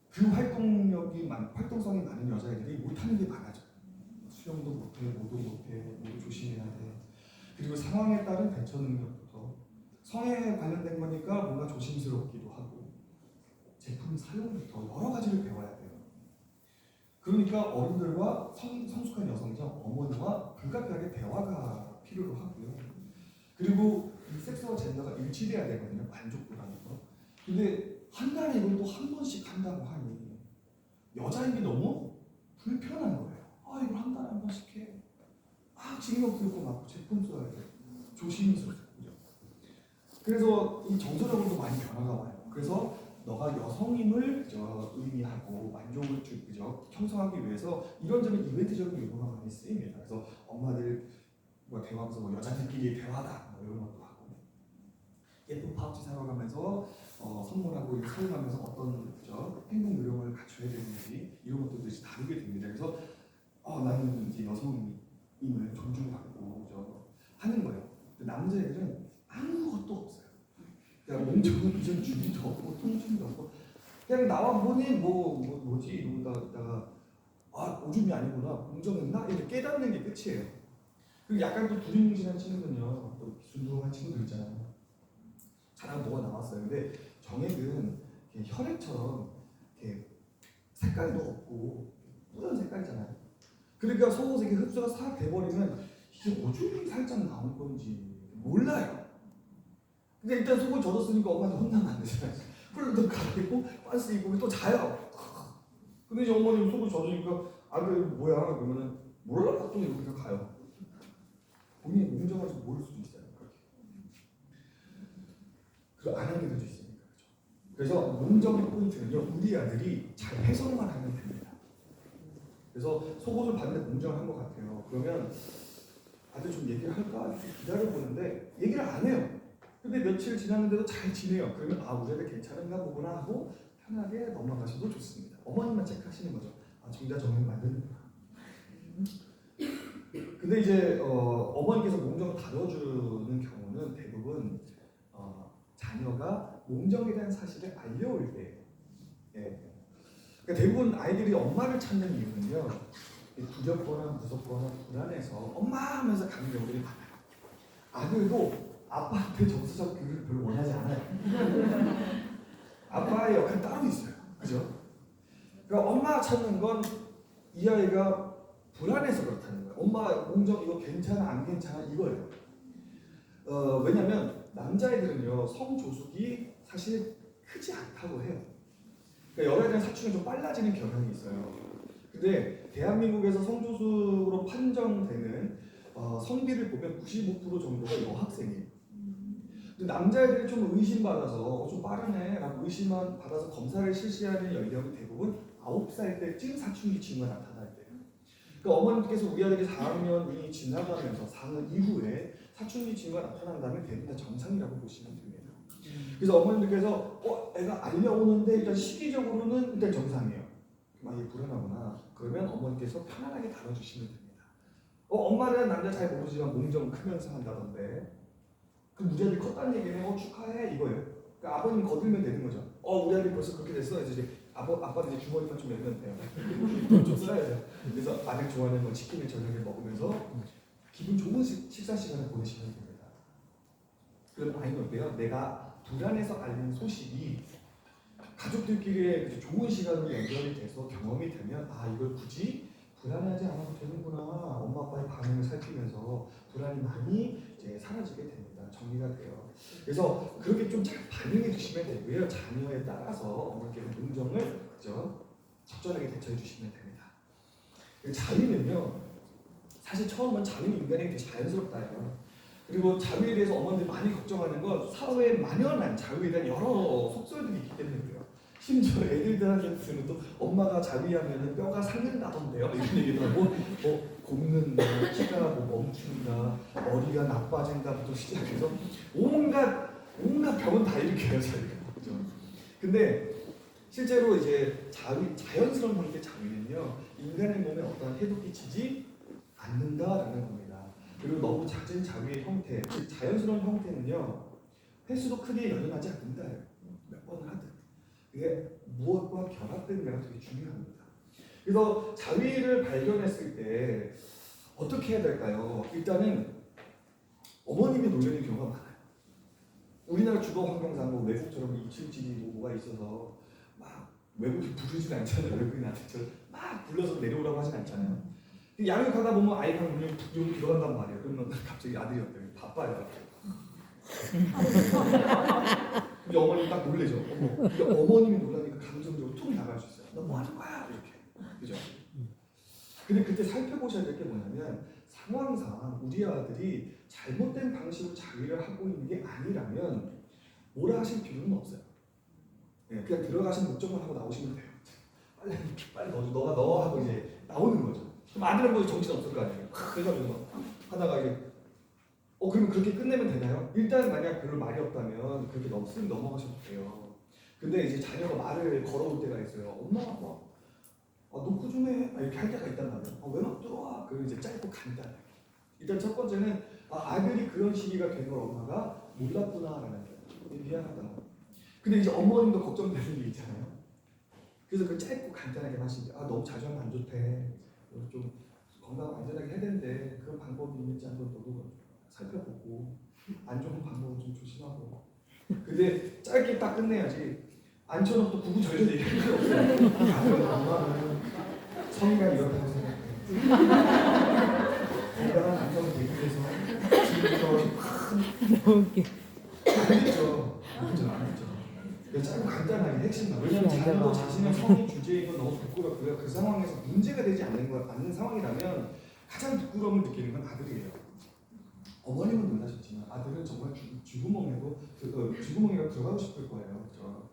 A: 그 활동성이 많은 여자애들이 못하는 게 많아져. 수영도 못해, 모도 못해, 모두 조심해야 돼. 그리고 상황에 따른 대처 능력부터 성에 관련된 거니까 뭔가 조심스럽기도 하고 제품 사용부터 여러 가지를 배워야 돼요. 그러니까 어른들과 성숙한 여성이죠. 어머니와 불가피하게 대화가 필요로 하고요. 그리고 이 섹스와 젠더가 일치돼야 되거든요. 만족도라는 거. 근데 한 달에 이걸 또 한 번씩 한다고 하니 여자에게 너무 불편한 거예요. 아 이걸 한 달에 한 번씩 해. 신경 쓰고 막 제품 써야 돼. 조심스럽고. 그래서 이 정서적으로도 많이 변화가 와요. 그래서 너가 여성임을 의미하고 만족을 형성하기 위해서 이런저런 이벤트적인 요소가 많이 쓰입니다. 그래서 엄마들과 대화하면서 뭐 여자들끼리 대화다 뭐 이런 것도 하고 예쁜 파우치 사용하면서 선물하고 사용하면서 어떤 행동 요령을 갖춰야 되는지 이런 것들도 이제 다루게 됩니다. 그래서 나는 이제 여성임을 존중받고 하는 거예요. 남자애들은 아무것도 없어요. 그냥 몸적인 이전 주기도 없고 통증도 없고 그냥 나와 보니 뭐지 이러다가 오줌이 아니구나 공정했나 이렇게 깨닫는 게 끝이에요. 그리고 약간 또 두리뭉실한 친구는요, 또 순둥한 친구들 있잖아요. 자랑 뭐가 나왔어요. 근데 정액은 혈액처럼 이렇게 색깔도 없고 뿌연 색깔이잖아요. 그러니까 속옷에 흡수가 싹 돼버리면 이게 오줌이 살짝 나온 건지 몰라요. 근데 일단 속을 젖었으니까 엄마한테 혼나면 안 되잖아요. 뿔도 갈아입고 반스 입고 또 자요. 근데 이제 어머님 속을 젖으니까 아들 뭐야 그러면은 몰라 또 이렇게 가요. 본인이 몽정하지 모를 수도 있어요. 그렇게 안 하는 애들도 있으니까. 그래서 몽정의 포인트는요, 우리 아들이 잘 해석만 하면 됩니다. 그래서 속옷을 봤는데 몽정을 한 것 같아요. 그러면 아들 좀 얘기를 할까 기다려보는데 얘기를 안 해요. 근데 며칠 지났는데도 잘 지내요. 그러면 우리 애들 괜찮은가 보구나 하고 편하게 넘어가셔도 좋습니다. 어머님만 체크하시는 거죠. 정자 정액 만드는구나. 근데 이제 어머니께서 몽정을 다뤄주는 경우는 대부분 자녀가 몽정에 대한 사실을 알려올 때예요. 예. 그러니까 대부분 아이들이 엄마를 찾는 이유는요, 두렵거나 무섭거나 불안해서 엄마 하면서 가는 경우들이 많아요. 아들도 아빠한테 정서적 교육을 별로 원하지 않아요. 아빠의 역할이 따로 있어요. 그죠? 그러니까 엄마 찾는 건 이 아이가 불안해서 그렇다는 거예요. 엄마 몽정 이거 괜찮아 안 괜찮아 이거예요. 왜냐면 남자애들은요 성조숙이 사실 크지 않다고 해요. 그러니까 여자애들은 사춘기 좀 빨라지는 경향이 있어요. 근데 대한민국에서 성조숙으로 판정되는 성비를 보면 95% 정도가 여학생이에요. 근데 남자애들이 좀 의심받아서 좀 빠르네 라고 의심받아서 검사를 실시하는 연령이 대부분 9살 때쯤 사춘기 징후가 나타날 때예요. 그러니까 어머님께서 우리 아들이 4학년이 지나가면서 4학년 이후에 사춘기 징후가 나타난다면 대부분 다 정상이라고 보시면 됩니다. 그래서 어머님들께서 애가 알려오는데 일단 시기적으로는 일단 정상이에요. 만약에 불안하거나 그러면 어머니께서 편안하게 다뤄주시면 됩니다. 엄마는 남자 잘 모르지만 몸 좀 크면서 한다던데 그 우리 아들이 컸다는 얘기는 축하해 이거예요. 그러니까 아버님 거들면 되는 거죠. 우리 아들이 벌써 그렇게 됐어. 이제 아빠는 이제 주머니만 좀 열면 돼요. 돈 좀 써야죠. 그래서 아들 좋아하는 뭐 치킨을 저녁에 먹으면서 기분 좋은 식사 시간을 보내시면 됩니다. 그럼 아이는 어때요? 내가 불안해서 알린 소식이 가족들끼리의 좋은 시간으로 연결이 돼서 경험이 되면 이걸 굳이 불안해하지 않아도 되는구나. 엄마 아빠의 반응을 살피면서 불안이 많이 이제 사라지게 됩니다. 정리가 돼요. 그래서 그렇게 좀 잘 반응해 주시면 되고요. 자녀에 따라서 어머니께서 문정을 그죠? 적절하게 대처해 주시면 됩니다. 자위는요, 사실 처음은 자위는 인간에게 되게 자연스럽다 해요. 그리고 자위에 대해서 어머니들이 많이 걱정하는 건 사회에 만연한 자위에 대한 여러 속설들이 있기 때문에 그래요. 심지어 애들한테는 또 엄마가 자위하면 뼈가 삭는다던데요. 이런 얘기도 하고 곱는다, 키가 멈춘다, 머리가 나빠진다부터 시작해서 온갖 병은 다 일으켜요, 자위가. 그죠? 근데 실제로 이제 자연스러운 형태의 자위는요, 인간의 몸에 어떠한 해도 끼치지 않는다라는 겁니다. 그리고 너무 잦은 자위의 형태, 즉 자연스러운 형태는요, 횟수도 크게 연연하지 않는다. 몇 번을 하든. 그게 무엇과 결합되는가가 되게 중요합니다. 그래서 자위를 발견했을 때 어떻게 해야 될까요? 일단은 어머님이 놀라는 경우가 많아요. 우리나라 주거 환경상 뭐 외국처럼 이층집이 뭐가 있어서 막 외국인 부르진 않잖아요. 외국인한테 막 불러서 내려오라고 하진 않잖아요. 양육하다 보면 아이가 여기 들어간단 말이에요. 그러면 갑자기 아들이 어때요? 바빠요. 우리 어머님 딱 놀래죠. 근데 어머님이 놀라니까 감정적으로 툭 나갈 수 있어요. 너 뭐 하는 거야? 이렇게. 그죠? 근데 그때 살펴보셔야 될 게 뭐냐면 상황상 우리 아들이 잘못된 방식으로 자위를 하고 있는 게 아니라면 뭐라 하실 필요는 없어요. 그냥 들어가신 목적만 하고 나오시면 돼요. 빨리 너가 넣어 하고 이제 나오는 거죠. 그럼 아들은 뭐 정신 없을 거 아니에요. 그래가지고 하다가 이제 그러면 그렇게 끝내면 되나요? 일단 만약 별로 말이 없다면 그렇게 쓱 넘어가셔도 돼요. 근데 이제 자녀가 말을 걸어올 때가 있어요. 엄마 아빠 노크 좀 해. 이렇게 할 때가 있단 말이에요. 왜 막 들어와? 그리고 이제 짧고 간단하게. 일단 첫 번째는 아들이 그런 시기가 된 걸 엄마가 몰랐구나라는 거예요. 미안하다. 근데 이제 어머님도 걱정되는 게 있잖아요. 그래서 그 짧고 간단하게 하시는데 너무 자주 하면 안 좋대. 좀 건강 안전하게 해야 되는데 그런 방법이 있는지 한번 너도 살펴보고 안 좋은 방법은 좀 조심하고. 근데 짧게 딱 끝내야지. 앉혀놓고 구구절절 얘기할 필요 없어요. 아들은 엄마는 성의가 이렇다고 생각해요. 건강한 남성을 되기 위해서 지금부터
B: 너무 웃겨.
A: 안 됐죠. 짧고 간단하게 핵심만. 왜냐하면 자녀도 자신의 성의 주제인 건 너무 부끄럽고요. 그 상황에서 문제가 되지 않는 상황이라면 가장 부끄러움을 느끼는 건 아들이에요. 어머님은 놀라셨지만 아들은 정말 쥐구멍에도 쥐구멍이가 들어가고 싶을 거예요. 그렇죠?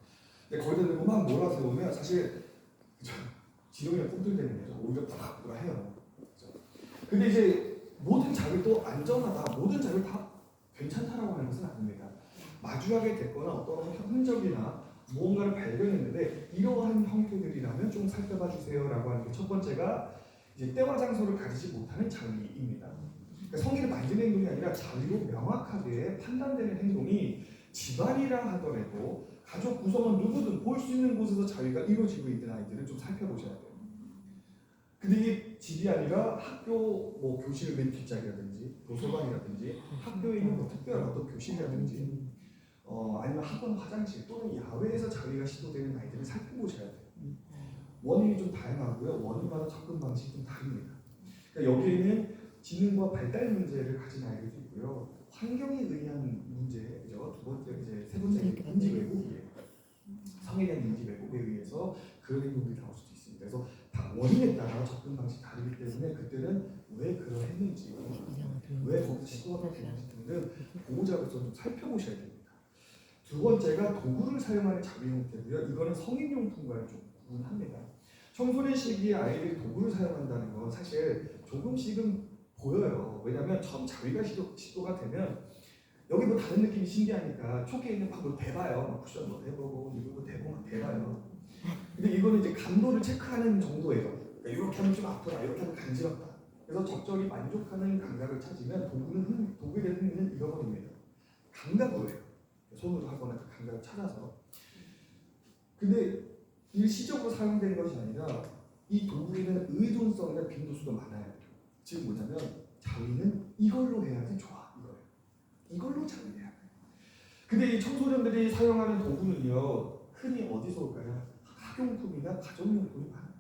A: 근데 거기다 대고 막 몰아세우면 사실 지렁이가 꿈틀대는 거죠. 오히려 팍 뭐라 해요. 그렇죠? 근데 이제 모든 자극도 안전하다, 모든 자극 다 괜찮다라고 하는 것은 아닙니다. 마주하게 됐거나 어떤 흔적이나 무언가를 발견했는데 이러한 형태들이라면 좀 살펴봐 주세요라고 하는 게 첫 번째가 이제 때와 장소를 가리지 못하는 자위입니다. 그러니까 성의를 만지는 행동이 아니라 자위로 명확하게 판단되는 행동이 집안이라 하더라도 가족 구성원 누구든 볼 수 있는 곳에서 자위가 이루어지고 있는 아이들은 좀 살펴보셔야 돼요. 근데 이게 집이 아니라 학교 교실 맨 뒷자리라든지 도서관이라든지 학교에 있는 특별한 어떤 교실이라든지 아니면 학원 화장실 또는 야외에서 자위가 시도되는 아이들을 살펴보셔야 돼요. 원인이 좀 다양하고요. 원인마다 접근 방식이 좀 다릅니다. 그러니까 여기에는 지능과 발달 문제를 가진 아이들도 있고요. 환경에 의한 문제죠. 두 번째 세 번째는 인지 왜곡이에요. 성에 대한 인지 왜곡에 의해서 그런 행동들이 나올 수도 있습니다. 그래서 원인에 따라 접근 방식이 다르기 때문에 그때는 왜 그러했는지, 왜 거기서 시도가 됐는지 등등 보호자로서 좀 살펴보셔야 됩니다. 두 번째가 도구를 사용하는 자위 형태고요. 이거는 성인용품과는 좀 구분합니다. 청소년 시기에 아이들이 도구를 사용한다는 건 사실 조금씩은 보여요. 왜냐하면 처음 자위가 시도가 되면 여기 뭐 다른 느낌이 신기하니까 초기에는 막 뭐 대봐요. 막 쿠션 뭐 대보고 이거 뭐 대보고 막 대봐요. 근데 이거는 이제 감도를 체크하는 정도예요. 그러니까 이렇게 하면 좀 아프다, 이렇게 하면 간지럽다. 그래서 적절히 만족하는 감각을 찾으면 도구에 대한 흥미는 잃어버립니다. 감각으로 해요. 손으로 하거나 그 감각을 찾아서. 근데 일시적으로 사용되는 것이 아니라 이 도구에는 의존성이나 빈도수가 많아요. 즉 뭐냐면 자위는 이걸로 해야지 좋아. 이걸로 자위해야 돼. 근데 이 청소년들이 사용하는 도구는요, 흔히 어디서 올까요? 학용품이나 가정용품이 많아요.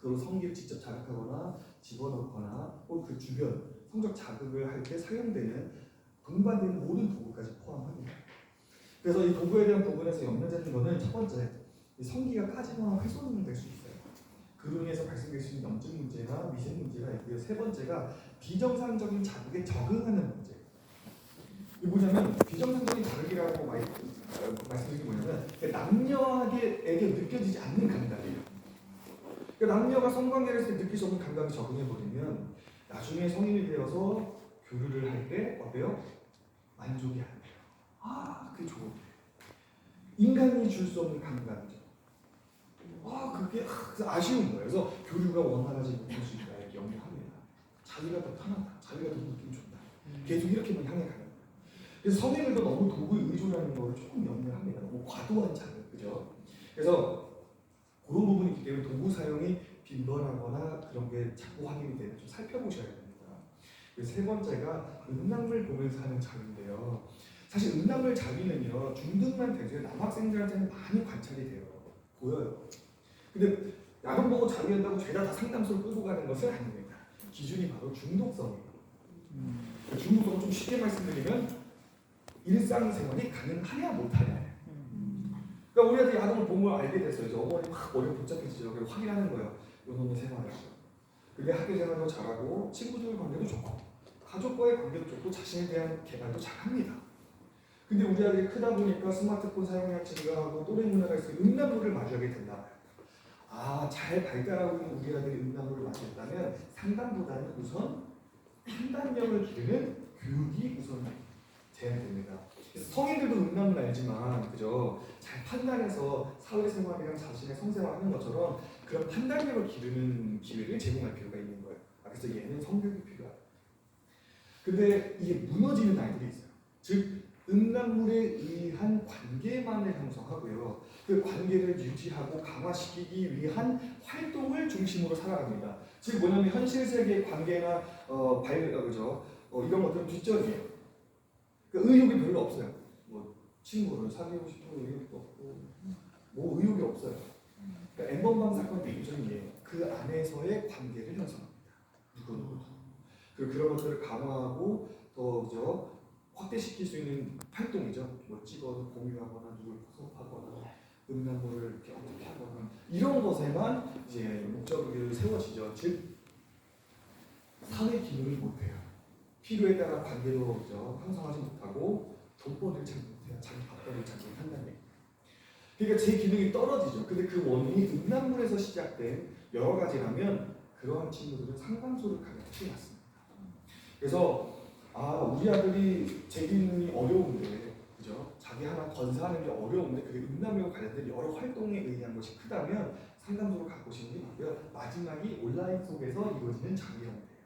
A: 그리고 성기를 직접 자극하거나 집어넣거나 혹은 그 주변 성적 자극을 할 때 사용되는 동반되는 모든 도구까지 포함합니다. 그래서 이 도구에 대한 부분에서 염려되는 것은 첫 번째, 이 성기가 까지거나 훼손될 수 있어요. 그로 인해서 발생될 수 있는 염증 문제나 위생 문제가 있고요. 세 번째가 비정상적인 자극에 적응하는 문제. 이게 뭐냐면 비정상적인 자극이라고 말씀드린 게 뭐냐면 남녀에게 느껴지지 않는 감각이에요. 그러니까 남녀가 성관계를 했을 때 느낄 수 없는 감각에 적응해버리면 나중에 성인이 되어서 교류를 할 때 어때요? 만족이 안 돼요. 아, 그게 좋은데. 인간이 줄 수 없는 감각이죠. 그게 아쉬운 거예요. 그래서 교류가 원활하지 못할 수 있다 이렇게 연구합니다. 자기가 더 편하다, 자기가 더 느낌이 좋다. 계속 이렇게만 향해 가는 거예요. 그래서 성인들도 너무 도구에 의존하는 거를 조금 염려합니다. 너무 과도한 자극, 그죠? 그래서 그런 부분이 있기 때문에 도구 사용이 빈번하거나 그런 게 자꾸 확인이 되면 좀 살펴보셔야 됩니다. 세 번째가 음란물 보면서 하는 자위인데요. 사실 음란물 자위는요, 중등만 대중의 남학생들한테는 많이 관찰이 돼요. 보여요. 근데 야동 보고 자위한다고 죄다 다 상담소를 끌고 가는 것은 아닙니다. 기준이 바로 중독성이에요. 중독성을 좀 쉽게 말씀드리면 일상생활이 가능하냐 못하냐. 그러니까 우리한테 야동을 본 걸 알게 됐어요. 이제 어머니 막 머리가 복잡해지죠. 그래서 확인하는 거예요. 요놈의 생활이죠. 그게 학교 생활도 잘하고 친구들 관계도 좋고 가족과의 관계도 좋고 자신에 대한 개발도 잘합니다. 근데 우리 아들이 크다 보니까 스마트폰 사용량 증가하고 또래 문화가 있으면 음란물을 마주하게 된다. 잘 발달하고 있는 우리 아들이 음란물을 마주했다면 상담보다는 우선 판단력을 기르는 교육이 우선 제한됩니다. 그래서 성인들도 음란물 알지만 그죠? 잘 판단해서 사회생활이랑 자신의 성생활하는 것처럼 그런 판단력을 기르는 기회를 제공할 필요가 있는 거예요. 그래서 얘는 성교육이 필요하다. 근데 이게 무너지는 아이들이 있어요. 즉 음란물에 의한 관계만을 형성하고요. 그 관계를 유지하고 강화시키기 위한 활동을 중심으로 살아갑니다. 즉 뭐냐면 현실 세계의 관계나 그죠? 이런 것들은 뒷전이에요. 그 의욕이 별로 없어요. 뭐 친구를 사귀고 싶은 의욕도 없고 뭐 의욕이 없어요. 그러니까 N번방 사건도 일종이에요. 그 안에서의 관계를 형성합니다. 누구누구도. 그리고 그런 것들을 강화하고 더 그죠? 확대시킬 수 있는 활동이죠. 뭐 찍어서 공유하거나 누굴 포섭하거나 음란물을 이렇게 어떻게 하거나 이런 것에만 이제 목적을 세워지죠. 즉 사회 기능을 못해요. 필요에 따라 관계도 그죠? 형성하지 못하고 돈벌이를 잘 못해요. 자기 밥벌이를 잘 못한다는 얘기. 그러니까 제 기능이 떨어지죠. 근데 그 원인이 음란물에서 시작된 여러 가지라면 그러한 친구들은 상담소를 가는 것이 맞습니다. 그래서 우리 아들이 제 기능이 어려운데 그죠? 자기 하나 건사하는 게 어려운데 그게 음란물과 관련된 여러 활동에 의한 것이 크다면 상담소로 갖고 오시는 게 맞고요. 마지막이 온라인 속에서 이루어지는 자위형태예요.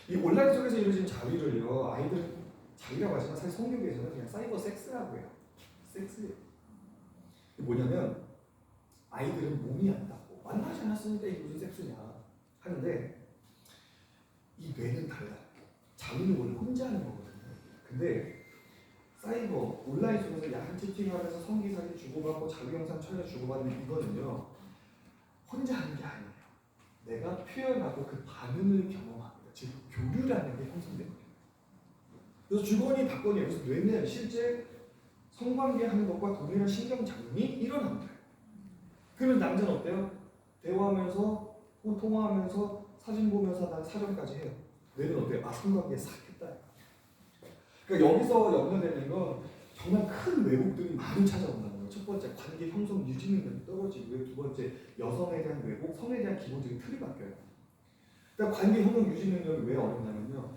A: 이 온라인 속에서 이루어지는 자위를요, 아이들은 자위라고 하지만 사실 성교계에서는 그냥 사이버 섹스라고 해요. 섹스예요. 뭐냐면 아이들은 몸이 안 닿고 만나지 않았으니까 이게 무슨 섹스냐 하는데 이 뇌는 달라요. 자위는 원래 혼자 하는 거거든요. 근데 사이버 온라인 속에서 야한 채팅하면서 성기사진 주고받고 자위 영상 촬영 주고받는 이거는요 혼자 하는 게 아니에요. 내가 표현하고 그 반응을 경험합니다. 즉 교류라는 게 형성되거든요. 그래서 주거니 받거니 여기서 뇌는 실제 성관계 하는 것과 동일한 신경작용이 일어납니다. 그러면 남자는 어때요? 대화하면서 혹은 통화하면서 사진 보면서 난 사정까지 해요. 뇌는 어때요? 성관계에 싹 했다. 그러니까 여기서 염려되는 건 정말 큰 왜곡들이 많이 찾아온다는 거예요. 첫 번째 관계 형성 유지 능력이 떨어지고요. 두 번째 여성에 대한 왜곡, 성에 대한 기본적인 틀이 바뀌어요. 그러니까 관계 형성 유지 능력이 왜 어렵냐면요.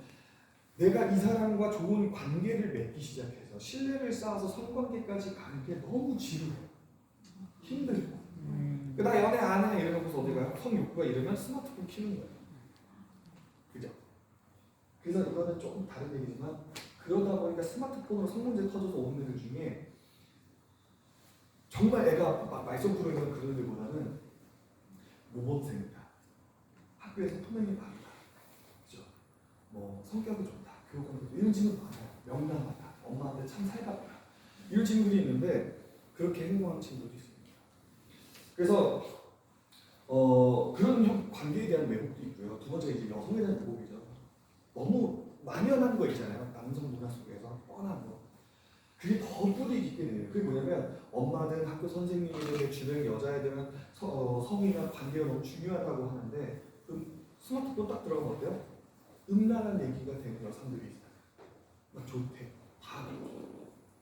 A: 내가 이 사람과 좋은 관계를 맺기 시작해서 신뢰를 쌓아서 성관계까지 가는 게 너무 지루해요. 힘들고. 나 연애 안 해 이러면서 어디 가요? 성욕구가 이러면 스마트폰 키는 거예요. 그죠? 그래서 이거는 조금 다른 얘기지만 그러다 보니까 스마트폰으로 성문제 터져서 오는 애들 중에 정말 애가 말썽 부르는 그런 애들보다는 모범생이다. 학교에서 토명이 바르다. 그죠? 뭐 성격이 좋다. 교육감이 좋다. 이런 친구들 많아요. 명랑하다. 엄마한테 참 살갑다. 이런 친구들이 있는데 그렇게 행동하는 친구들도 있습니다. 그래서 그런 관계에 대한 왜곡도 있고요. 두 번째 이제 여성에 대한 왜곡이죠. 너무 만연한 거 있잖아요. 남성 문화 속에서 뻔한 거. 그게 더 뿌리 깊게 돼요. 그게 뭐냐면 엄마든 학교 선생님이든 주변 여자애들은 성이나 관계가 너무 중요하다고 하는데 스마트폰 딱 들어가면 어때요? 음란한 얘기가 되는 여성들이 있어요. 막 좋대. 다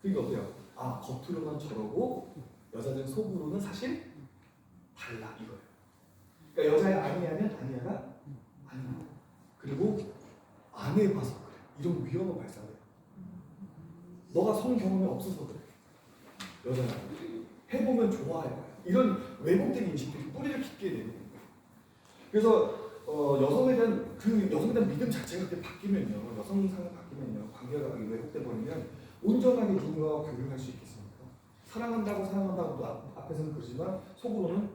A: 그게 어때요? 아 겉으로만 저러고 여자들 속으로는 사실 달라 이거예요. 그러니까 여자애 아니냐면 아니야가 아니야. 그리고 안 해봐서 그래. 이런 위험한 발상을. 너가 성 경험이 없어서 그래. 여자가 해보면 좋아해요. 이런 왜곡된 인식들이 뿌리를 깊게 내는 거예요. 그래서 여성에 대한 믿음 자체가 그렇게 바뀌면요, 여성상이 바뀌면요, 관계가 왜곡돼 버리면 온전하게 누군가와 교류할 수 있겠습니까? 사랑한다고 앞에서는 그러지만 속으로는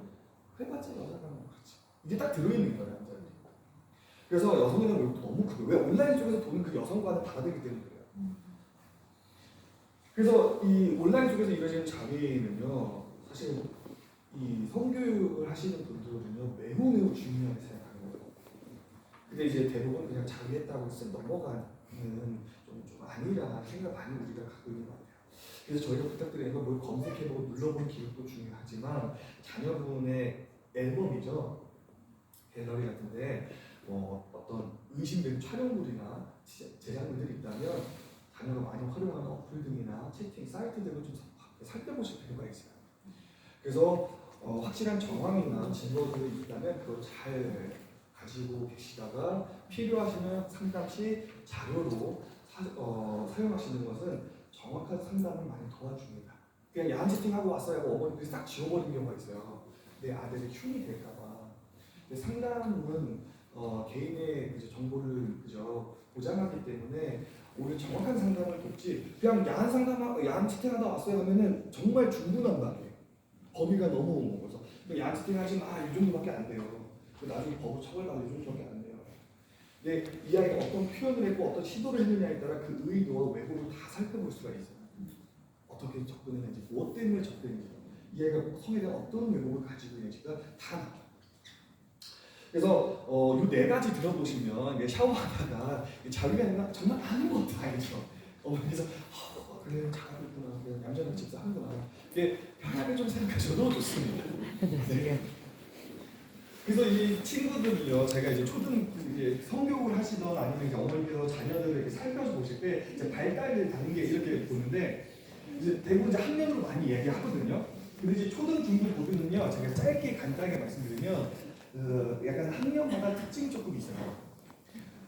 A: 해봤자 여자가 뭐 그렇지. 이게 딱 들어있는 거예요, 남자들이. 그래서 여성에 대한 왜곡도 너무 크고 왜 온라인 속에서 보는 그 여성과는 다르기 때문에 그래요. 그래서 이 온라인 속에서 이루어지는 자위는요, 사실 이 성교육을 하시는 분들은요 매우 중요하게 생각하는 거예요. 근데 이제 대부분 그냥 자위했다고 해서 넘어가는 좀 아니라 생각 많이 우리가 갖고 있는 것 같아요. 그래서 저희가 부탁드리는 건 뭘 검색해보고 눌러보는 기록도 중요하지만 자녀분의 앨범이죠, 갤러리 같은데 어떤 의심되는 촬영물이나 제작물들이 있다면 자녀가 많이 활용하는 어플 등이나 채팅 사이트 등을 좀 살펴보실 필요가 있어요. 그래서 확실한 정황이나 증거들이 있다면 그걸 잘 가지고 계시다가 필요하시면 상담시 자료로 사용하시는 것은 정확한 상담을 많이 도와줍니다. 그냥 야한 채팅하고 왔어요 하고 어머니들이 싹 지워버리는 경우가 있어요. 내 아들이 흉이 될까봐. 근데 상담은 개인의 정보를 보장하기 때문에 오히려 정확한 상담을 돕지 그냥 야한 채팅하다 왔어요 하면은 정말 중분한 말이에요. 범위가 너무 먹어서 야한 채팅하지 마, 이 정도밖에 안 돼요. 나중에 법으로 처벌받을 이 정도밖에 안 돼요. 근데 이 아이가 어떤 표현을 했고 어떤 시도를 했느냐에 따라 그 의도와 왜곡을 다 살펴볼 수가 있어요. 어떻게 접근했는지, 무엇 때문에 접근했는지, 이 아이가 성에 대한 어떤 왜곡을 가지고 있는지가 다 나와요. 그래서 이 네 가지 들어보시면 샤워하다가 자기가 아니라 정말 아무것도 아니죠. 어머니께서 그래 잘하고 있구나, 그래 얌전한 집사 하는구나. 이게 편하게 좀 생각하셔도 좋습니다. 네. 그래서 이 친구들이요, 제가 이제 이제 성교육을 하시던 아니면 이제 어머니께서 자녀들을 이렇게 살펴서 보실 때 이제 발달 단계 이렇게 보는데 이제 대부분 이제 학년으로 많이 얘기하거든요. 근데 이제 초등, 중등, 고등은요, 제가 짧게 간단하게 말씀드리면 약간 학년마다 특징이 조금 있어요.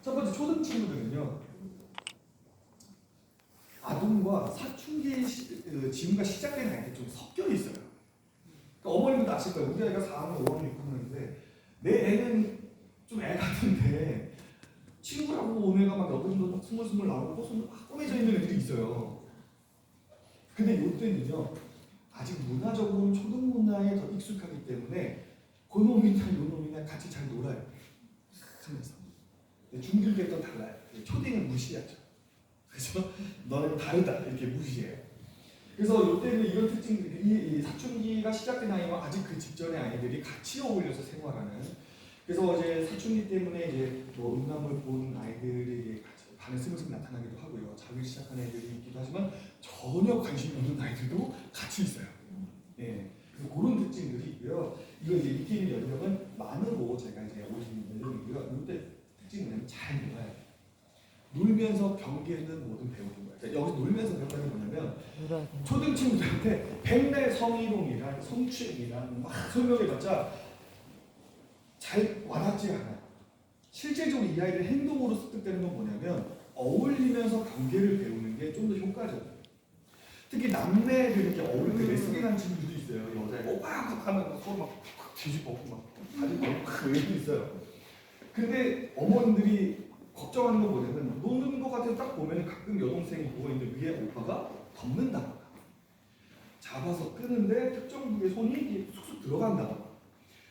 A: 첫 번째 초등 친구들은요, 아동과 사춘기 징후가 시작되는 아이들이 좀 섞여 있어요. 그러니까 어머님도 아실 거예요. 우리 아이가 4학년, 5학년, 6학년인데 내 애는 좀 애 같은데 친구라고 오는 애가 막 여든도 스물스물 나오고 꽃은 막 꺼내져 있는 애들이 있어요. 근데 이때는요, 아직 문화적으로는 초등 문화에 더 익숙하기 때문에 그놈이나 요놈이나 같이 잘 놀아요. 하면서. 중등 때부터 달라요. 초딩은 무시하죠. 그래서 너는 다르다 이렇게 무시해요. 그래서 이때는 이런 특징들이 이 사춘기가 시작된 아이와 아직 그 직전의 아이들이 같이 어울려서 생활하는. 그래서 이제 사춘기 때문에 이제 뭐 음란물 본 아이들이 같이 반에 스물스물 나타나기도 하고요. 자기를 시작한 애들이 있기도 하지만 전혀 관심이 없는 아이들도 같이 있어요. 예. 그래서 그런 특징들이 있고요. 이거 이제 밑에 있는 연령은 만으로 제가 이제 올린 연령이고요. 이때 특징은 잘 놀아야 돼요. 놀면서 경계는 뭐든 배우는 거예요. 여기서 놀면서 배웠다는 게 뭐냐면
B: 놀아야 돼.
A: 초등 친구들한테 백날 성희롱이란 성추행이란 막 설명해봤자 잘 와닿지가 않아요. 실제적으로 이 아이들 행동으로 습득되는 건 뭐냐면 어울리면서 경계를 배우는 게 좀 더 효과적이에요. 특히 남매들 이렇게 어울릴 때 레슬링하는 친구들도 있어요. 여자애 오빠 하면 막 서로 막 뒤집고 막 가지고 막 이렇게 있어요. 근데 어머님들이 걱정하는 건 뭐냐면 노는 것 같아서 딱 보면 가끔 여동생이 누워있는데 위에 오빠가 덮는다거나 잡아서 끄는데 특정 부위에 손이 이렇게 쑥쑥 들어간다거나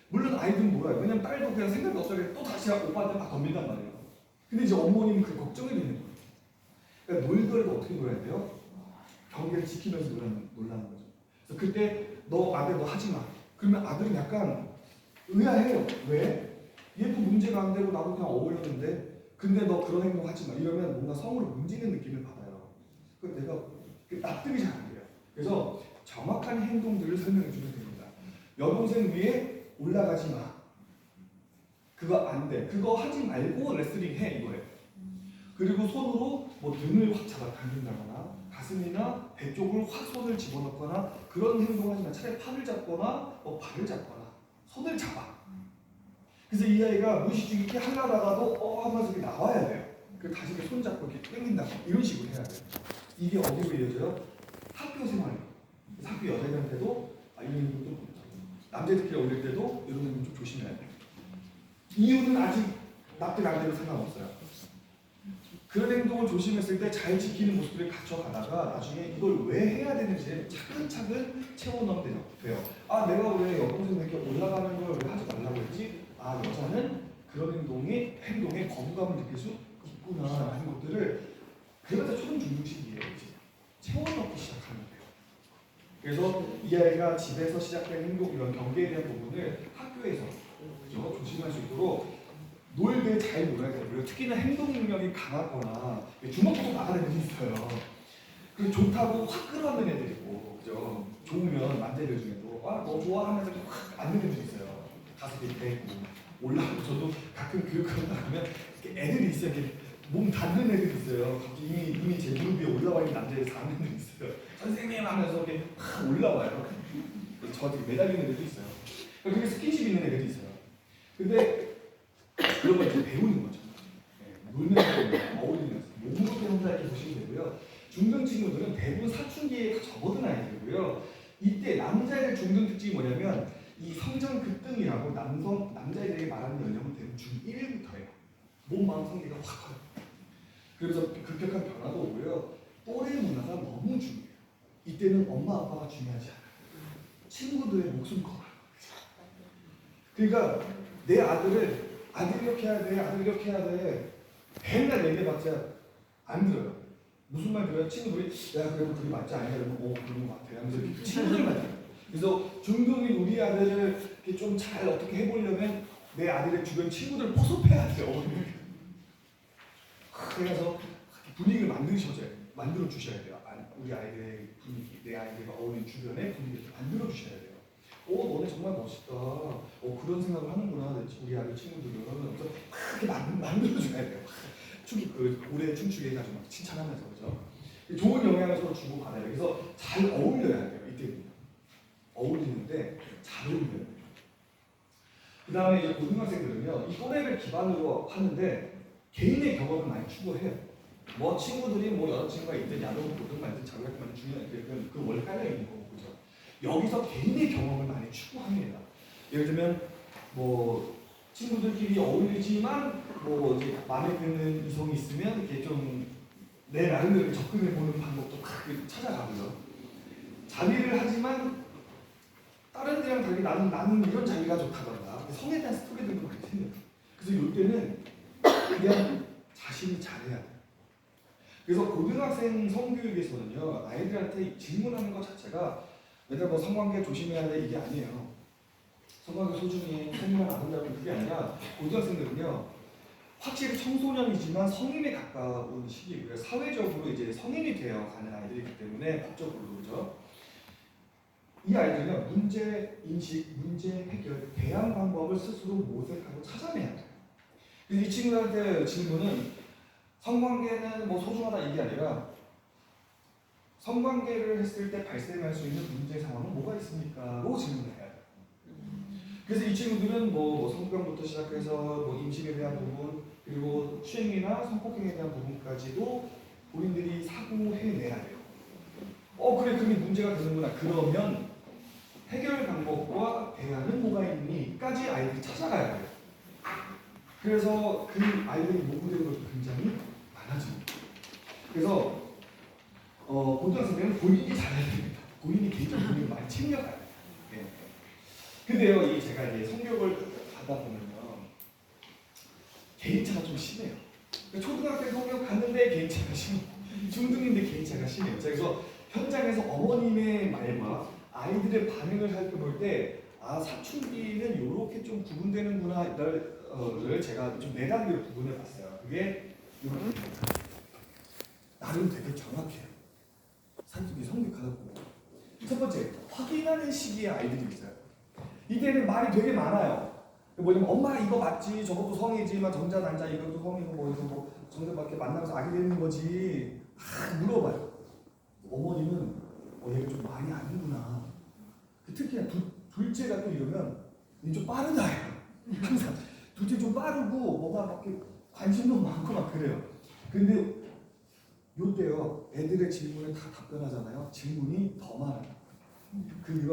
A: 물론 아이들은 몰라요. 왜냐면 딸도 그냥 생각이 없어서 또 다시 오빠한테 막 덤빈단 말이에요. 근데 이제 어머님은 그 걱정이 되는 거예요. 그러니까 놀더라도 어떻게 놀아야 돼요? 경계를 지키면서 놀라는 거죠. 그래서 그때 너 아들 너 하지 마. 그러면 아들은 약간 의아해요. 왜? 얘도 문제가 안 되고 나도 그냥 어울렸는데 근데 너 그런 행동 하지 마. 이러면 뭔가 성으로 문지는 느낌을 받아요. 그래서 내가 납득이 잘 안 돼요. 그래서 정확한 행동들을 설명해 주면 됩니다. 여동생 위에 올라가지 마. 그거 안 돼. 그거 하지 말고 레슬링 해 이거예요. 그리고 손으로 뭐 등을 확 잡아 당긴다거나 가슴이나 배 쪽을 확 손을 집어넣거나 그런 행동하지만 차라리 팔을 잡거나 뭐 발을 잡거나 손을 잡아. 그래서 이 아이가 무의식 중에 이렇게 하려다가도 하면서 이렇게 나와야 돼요. 그리고 다시 이렇게 손 잡고 이렇게 당긴다 이런 식으로 해야 돼요. 이게 어디로 이어져요? 학교 생활이에요. 학교 여자애들한테도 이런 행동 좀 남자들끼리 어울릴 때도 이런 행동 좀 조심해야 돼요. 이유는 아직 납득 안 돼도 상관없어요. 그런 행동을 조심했을 때 잘 지키는 모습들을 갖춰가다가 나중에 이걸 왜 해야 되는지 차근차근 채워넣으면 돼요. 아 내가 왜 여동생 이렇게 올라가는 걸 왜 하지 말라고 했지? 아 여자는 그런 행동에 거부감을 느낄 수 있구나 하는 것들을 그래서 초등 중등식이에요. 채워넣기 시작하면 돼요. 그래서 이 아이가 집에서 시작된 행동 이런 경계에 대한 부분을 학교에서 그죠? 조심할 수 있도록 놀 때 잘 놀아야 되고요. 특히나 행동 능력이 강하거나 주먹도 나가는 애들이 있어요. 그리고 좋다고 확 끌어안는 애들이 있고, 그죠? 좋으면 남자애들 중에도 너 좋아하면서 확 안는 애들이 있어요. 가서 이렇게 대고 올라가고 저도 가끔 교육하고 나가면 애들이 있어요. 이렇게 몸 닿는 애들이 있어요. 갑자기 이미 제 무릎 위에 올라와 있는 남자애들 4명들이 있어요. 선생님 하면서 이렇게 확 올라와요. 저한테 매달리는 애들도 있어요. 그게 스킨십 있는 애들이 있어요. 근데 그런 걸 이제 배우는 거죠. 놀면서 어울리면서 몸으로 배운다 이렇게 보시면 되고요. 중등 친구들은 대부분 사춘기에 접어든 아이들이고요. 이때 남자애들 중등 특징이 뭐냐면 이 성장 급등이라고 남자애들이 말하는 연령은 대부분 중1부터예요. 몸, 마음, 성기가 확 커요. 그래서 급격한 변화도 오고요. 또래 문화가 너무 중요해요. 이때는 엄마 아빠가 중요하지 않아요. 친구들의 목숨 걸어요. 그러니까 내 아들을 아들 이렇게 해야 돼, 아들 이렇게 해야 돼. 맨날 얘기해봤자 안 들어요. 무슨 말 들어요? 친구들이 야 그래도 그게 맞지 않냐? 그러면 그런 것 같아. 하면서 친구들만 들어요. 그래서 중등인 우리 아들을 좀 잘 어떻게 해보려면 내 아들의 주변 친구들을 포섭해야 돼요. 그래서 분위기를 만들어 주셔야 돼요. 우리 아이들의 분위기, 내 아이들과 어울리는 주변의 분위기를 만들어 주셔야 돼요. 너네 정말 멋있다. 그런 생각을 하는구나. 우리 아들 친구들은. 그래서 크게 만들어줘야 돼요. 올해 춤추게 해가지고 막 칭찬하면서, 그죠? 좋은 영향을 서로 주고 받아요. 그래서 잘 어울려야 돼요. 이때는. 어울리는데 잘 어울려야 돼요. 그 다음에 이제 고등학생들은요, 이 또래를 기반으로 하는데 개인의 경험을 많이 추구해요. 뭐 친구들이 뭐 여자친구가 있든 야동을 보든 말든 자기가 그만 중요한 그 원래 깔려 있는 거고, 그죠? 여기서 개인의 경험을 많이 추구합니다. 예를 들면 뭐 친구들끼리 어울리지만 뭐 이제 마음에 드는 이성이 있으면 이렇게 좀 내 나름대로 접근해 보는 방법도 찾아가고요. 자위를 하지만 다른 애들이랑 달리 나는 이런 자위가 좋다던가 성에 대한 스토리들도 많이 생겨요. 그래서 이때는 그냥 자신이 잘해야 돼요. 그래서 고등학생 성교육에서는요, 아이들한테 질문하는 것 자체가 얘들아 뭐 성관계 조심해야 돼 이게 아니에요. 성관계 소중히 성인만 안 한다면 그게 아니라 고등학생들은요 확실히 청소년이지만 성인에 가까운 시기고요. 사회적으로 이제 성인이 되어 가는 아이들이기 때문에 법적으로 그죠. 이 아이들은 문제 인식, 문제 해결, 대안 방법을 스스로 모색하고 찾아내야 돼요. 그래서 이 친구들한테 질문은 성관계는 뭐 소중하다 이게 아니라 성관계를 했을 때 발생할 수 있는 문제 상황은 뭐가 있습니까? 로 질문을 해야 돼요. 그래서 이 친구들은 뭐 성병부터 시작해서 뭐 임신에 대한 부분 그리고 추행이나 성폭행에 대한 부분까지도 본인들이 사고해내야 돼요. 그래 그게 문제가 되는구나. 그러면 해결 방법과 대안은 뭐가 있니?까지 아이들이 찾아가야 돼요. 그래서 그 아이들이 요구되는 것도 굉장히 많아집니다. 그래서 고등학생들은 본인이 잘해야 됩니다. 본인이 개인적으로 본인을 많이 챙겨가야 돼요. 네. 근데요, 제가 이제 성격을 가다 보면요, 개인차가 좀 심해요. 초등학생 성격 갔는데 개인차가 심해요. 중등인데 개인차가 심해요. 그래서 현장에서 어머님의 말과 아이들의 반응을 살펴볼 때, 사춘기는 이렇게 좀 구분되는구나를 제가 좀 4단계로 구분해 봤어요. 그게 이렇게 나름 되게 정확해요. 사춘기 성격하다 보면. 첫 번째, 확인하는 시기에 아이들이 있어요. 이때는 말이 되게 많아요. 뭐냐면 엄마 이거 맞지? 저것도 성이지만 정자 난자 이것도 성이고 뭐 이거 뭐 정자밖에 만나면서 아기 되는 거지. 물어봐요. 어머니는 얘가 좀 많이 아는구나. 특히나 둘째가 또 이러면 좀 빠르다. 항상 둘째 좀 빠르고 뭐가 막 관심도 많고 막 그래요. 근데 요때요 애들의 질문에 다 답변하잖아요. 질문이 더 많아요. 그 이유가